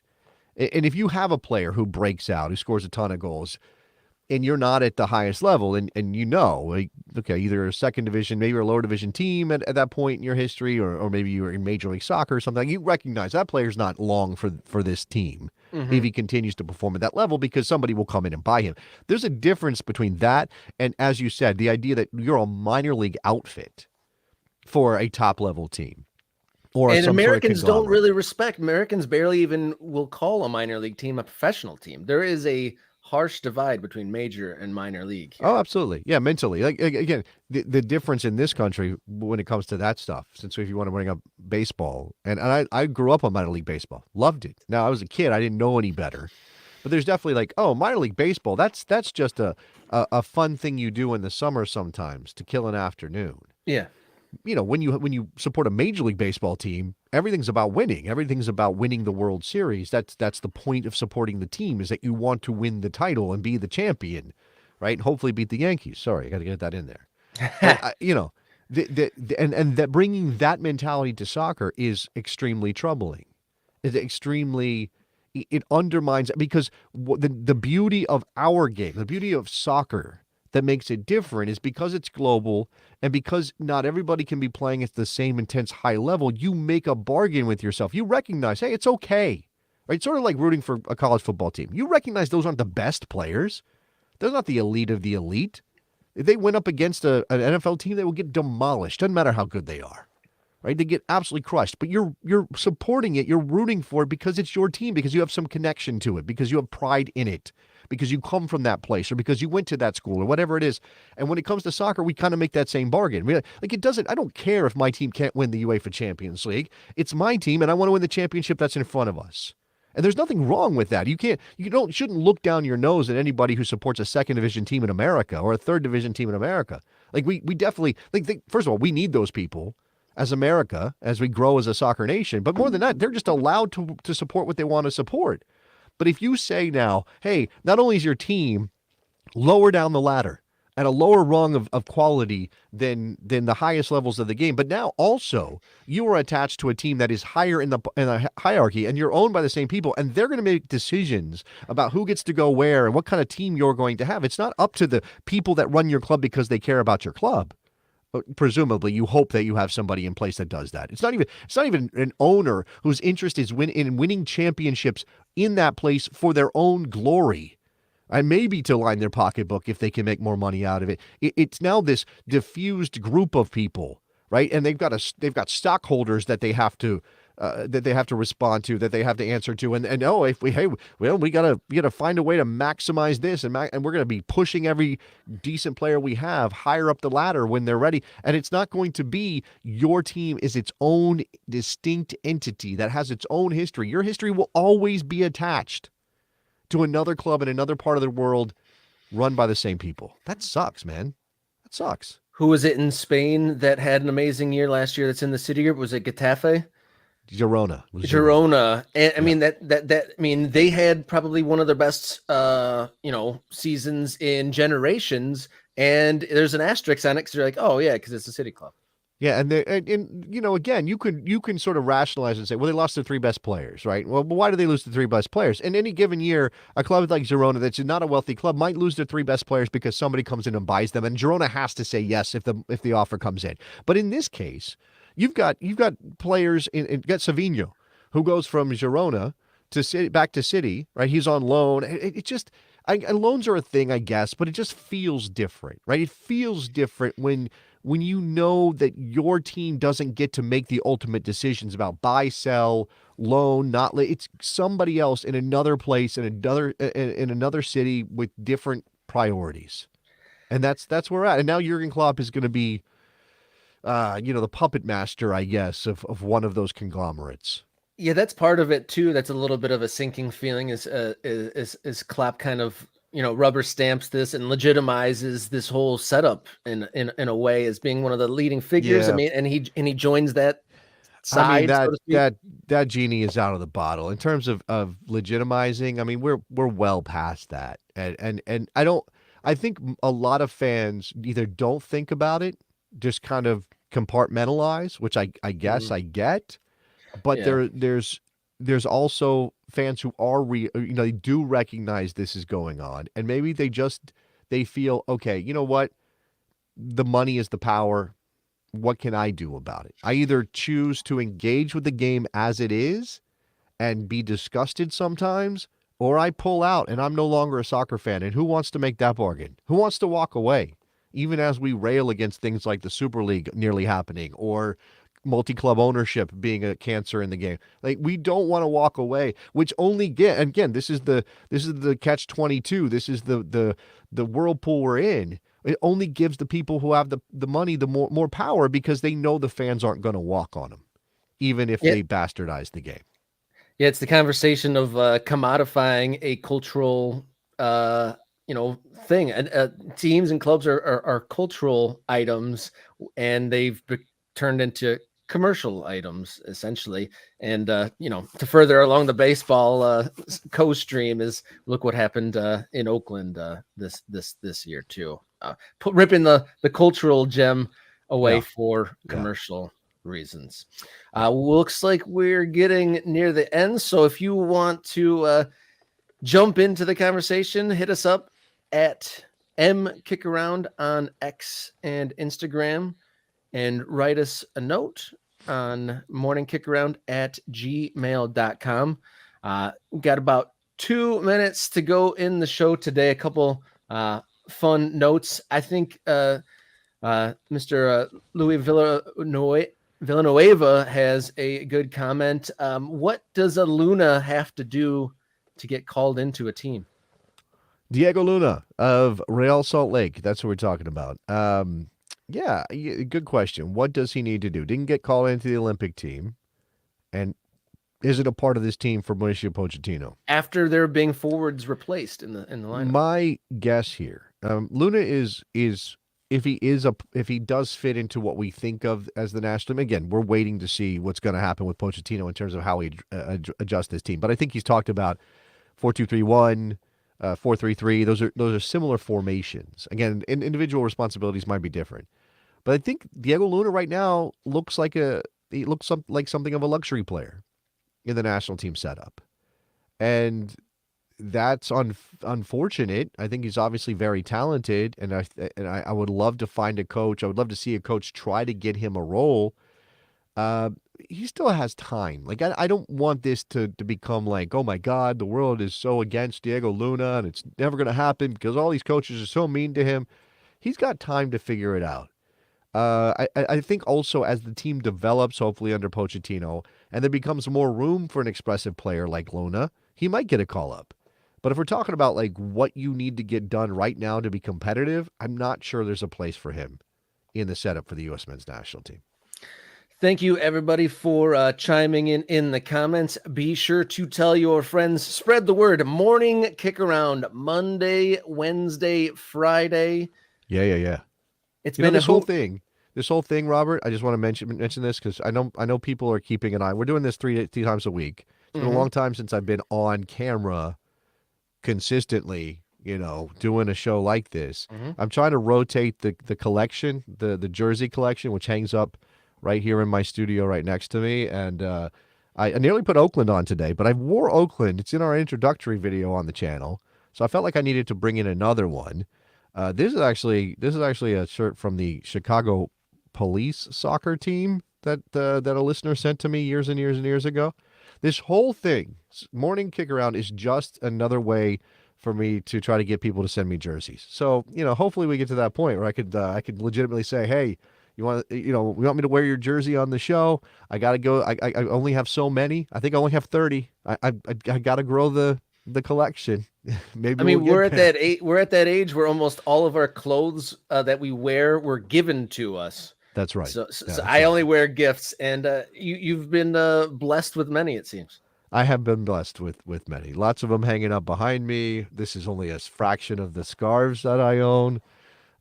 And if you have a player who breaks out, who scores a ton of goals, and you're not at the highest level, and okay, either a second division, maybe a lower division team at that point in your history, or maybe you were in Major League Soccer or something, you recognize that player's not long for this team if he continues to perform at that level, because somebody will come in and buy him. There's a difference between that and, as you said, the idea that you're a minor league outfit for a top-level team. And Americans don't really respect. Americans barely even will call a minor league team a professional team. There is a harsh divide between major and minor league here. Oh, absolutely. Yeah, mentally. Like, again, the difference in this country when it comes to that stuff, since if you want to bring up baseball, and I grew up on minor league baseball, loved it. Now, I was a kid, I didn't know any better. But there's definitely like, oh, minor league baseball, that's just a fun thing you do in the summer sometimes to kill an afternoon. Yeah. When you support a Major League Baseball team, everything's about winning. Everything's about winning the World Series. That's the point of supporting the team, is that you want to win the title and be the champion, right? And hopefully beat the Yankees. Sorry, I got to get that in there. But, and that bringing that mentality to soccer is extremely troubling. It undermines, because the beauty of our game, the beauty of soccer that makes it different, is because it's global and because not everybody can be playing at the same intense high level. You make a bargain with yourself. You recognize, hey, it's okay, right? It's sort of like rooting for a college football team. You recognize those aren't the best players. They're not the elite of the elite. If they went up against an NFL team, they will get demolished. Doesn't matter how good they are, right? They get absolutely crushed. But you're supporting it. You're rooting for it because it's your team, because you have some connection to it, because you have pride in it, because you come from that place, or because you went to that school, or whatever it is. And when it comes to soccer, we kind of make that same bargain. I don't care if my team can't win the UEFA Champions League. It's my team, and I want to win the championship that's in front of us. And there's nothing wrong with that. You shouldn't look down your nose at anybody who supports a second division team in America or a third division team in America. Like we definitely first of all, we need those people as America, as we grow as a soccer nation. But more than that, they're just allowed to support what they want to support. But if you say now, hey, not only is your team lower down the ladder at a lower rung of quality than the highest levels of the game, but now also you are attached to a team that is higher in the hierarchy, and you're owned by the same people, and they're going to make decisions about who gets to go where and what kind of team you're going to have. It's not up to the people that run your club because they care about your club. presumably you hope that you have somebody in place that does that. It's not even an owner whose interest is in winning championships in that place for their own glory. And maybe to line their pocketbook if they can make more money out of it. It's now this diffused group of people, right? And they've got stockholders that they have to respond to, that they have to answer to, and oh, if we gotta find a way to maximize this, and we're gonna be pushing every decent player we have higher up the ladder when they're ready. And it's not going to be your team is its own distinct entity that has its own history. Your history will always be attached to another club in another part of the world run by the same people. That sucks, man. That sucks. Who was it in Spain that had an amazing year last year that's in the city group? Was it Getafe? Girona. Girona. And I mean, they had probably one of their best, seasons in generations. And there's an asterisk on it because you're like, oh, yeah, because it's a city club. Yeah, and again, you can sort of rationalize and say, well, they lost their three best players, right? Well, why do they lose the three best players? In any given year, a club like Girona, that's not a wealthy club, might lose their three best players because somebody comes in and buys them, and Girona has to say yes if the offer comes in. But in this case, you've got players you've got Savinho, who goes from Girona to City, back to City, right? He's on loan. Loans are a thing, I guess, but it just feels different, right? It feels different when you know that your team doesn't get to make the ultimate decisions about buy, sell, loan, it's somebody else in another place, in another city with different priorities. And that's where we're at. And now Jurgen Klopp is going to be, the puppet master, I guess, of one of those conglomerates. Yeah, that's part of it too. That's a little bit of a sinking feeling is Klopp kind of, rubber stamps this and legitimizes this whole setup in a way as being one of the leading figures. Yeah. I mean, and he joins that side. I mean, that genie is out of the bottle in terms of legitimizing. I mean, we're well past that, and I think a lot of fans either don't think about it, just kind of compartmentalize, which I guess I get. But there's also fans who are they do recognize this is going on, and maybe they feel, okay, you know what? The money is the power. What can I do about it? I either choose to engage with the game as it is and be disgusted sometimes, or I pull out and I'm no longer a soccer fan. And who wants to make that bargain? Who wants to walk away? Even as we rail against things like the Super League nearly happening, or multi-club ownership being a cancer in the game. Like, we don't want to walk away, which only again, this is the catch-22. This is the whirlpool we're in. It only gives the people who have the money the more power, because they know the fans aren't going to walk on them, even if they bastardize the game. Yeah, it's the conversation of commodifying a cultural thing. And teams and clubs are cultural items, and they've turned into commercial items essentially. And to further along the baseball co-stream is, look what happened in Oakland this year too, ripping the cultural gem away for commercial reasons. Looks like we're getting near the end, so if you want to jump into the conversation, hit us up at Kickaround on X and Instagram, and write us a note on morningkickaround@gmail.com. Got about 2 minutes to go in the show today. A couple fun notes. I think Mr. Louis Villanueva has a good comment. What does a Luna have to do to get called into a team? Diego Luna of Real Salt Lake. That's what we're talking about. Yeah, good question. What does he need to do? Didn't get called into the Olympic team, and isn't a part of this team for Mauricio Pochettino. After there being forwards replaced in the lineup. My guess here, Luna is if he does fit into what we think of as the national team. Again, we're waiting to see what's going to happen with Pochettino in terms of how he adjusts this team. But I think he's talked about 4-2-3-1. 4-3-3. Those are similar formations. Again, individual responsibilities might be different, but I think Diego Luna right now looks like something of a luxury player in the national team setup, and that's unfortunate. I think he's obviously very talented, and I would love to find a coach. I would love to see a coach try to get him a role. Uh, he still has time. Like I don't want this to become like, oh my God, the world is so against Diego Luna, and it's never going to happen because all these coaches are so mean to him. He's got time to figure it out. I think also as the team develops, hopefully under Pochettino, and there becomes more room for an expressive player like Luna, he might get a call up. But if we're talking about like what you need to get done right now to be competitive, I'm not sure there's a place for him in the setup for the U.S. men's national team. Thank you, everybody, for chiming in the comments. Be sure to tell your friends, spread the word. Morning kick around Monday, Wednesday, Friday. Yeah. It's been this whole thing, Robert. I just want to mention this because I know people are keeping an eye. We're doing this three times a week. It's been a long time since I've been on camera consistently, doing a show like this. I'm trying to rotate the collection, the jersey collection, which hangs up right here in my studio right next to me. And I nearly put Oakland on today, but I wore Oakland. It's in our introductory video on the channel. So I felt like I needed to bring in another one. This is actually a shirt from the Chicago Police soccer team that a listener sent to me years and years and years ago. This whole thing, Morning Kick Around, is just another way for me to try to get people to send me jerseys. So, hopefully we get to that point where I could legitimately say, hey, we want me to wear your jersey on the show. I got to go. I only have so many. I think I only have 30. I got to grow the collection. Maybe we're at that age. We're at that age where almost all of our clothes that we wear were given to us. That's right. So I only wear gifts, and you've been blessed with many, it seems. I have been blessed with many. Lots of them hanging up behind me. This is only a fraction of the scarves that I own.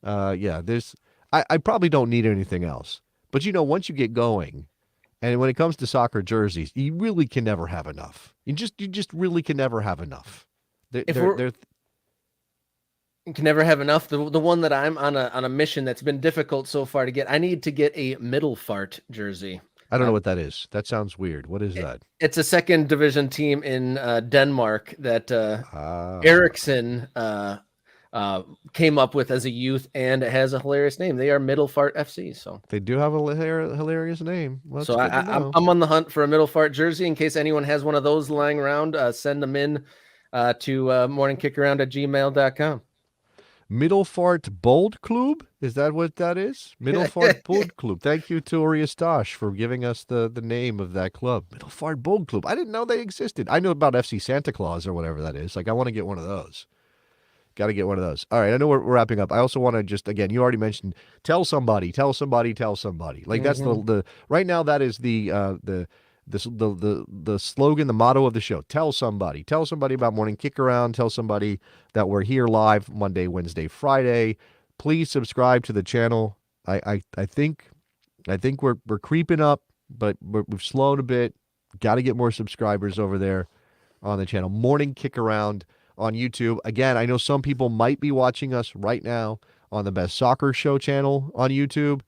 I probably don't need anything else. But once you get going, and when it comes to soccer jerseys, you really can never have enough. You just really can never have enough. You can never have enough. The one that I'm on a mission that's been difficult so far to get. I need to get a middle fart jersey. I don't know what that is. That sounds weird. What is that? It's a second division team in Denmark that Eriksson came up with as a youth, and it has a hilarious name. They are Middle Fart FC. So they do have a hilarious name. Well, so I'm on the hunt for a Middle Fart jersey. In case anyone has one of those lying around, send them in to morningkickaround@gmail.com. Middle Fart Bold Club? Is that what that is? Middle Fart Bold Club. Thank you to Oriastash for giving us the name of that club. Middle Fart Bold Club. I didn't know they existed. I know about FC Santa Claus or whatever that is. Like, I want to get one of those. Got to get one of those. All right, I know we're wrapping up. I also want to just, again, you already mentioned, tell somebody. Like, that's the right now, that is the slogan, the motto of the show. Tell somebody about Morning Kick Around. Tell somebody that we're here live Monday, Wednesday, Friday. Please subscribe to the channel. I think we're creeping up, but we've slowed a bit. Got to get more subscribers over there on the channel. Morning Kick Around on YouTube. Again, I know some people might be watching us right now on the Best Soccer Show channel on YouTube,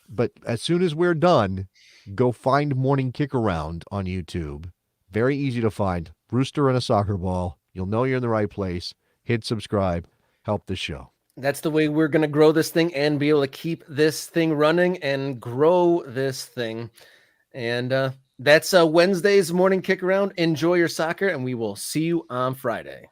but as soon as we're done, go find Morning Kick Around on YouTube. Very easy to find. Rooster and a soccer ball. You'll know you're in the right place. Hit subscribe. Help the show. That's the way we're going to grow this thing and be able to keep this thing running and grow this thing. And that's Wednesday's Morning Kick Around. Enjoy your soccer, and we will see you on Friday.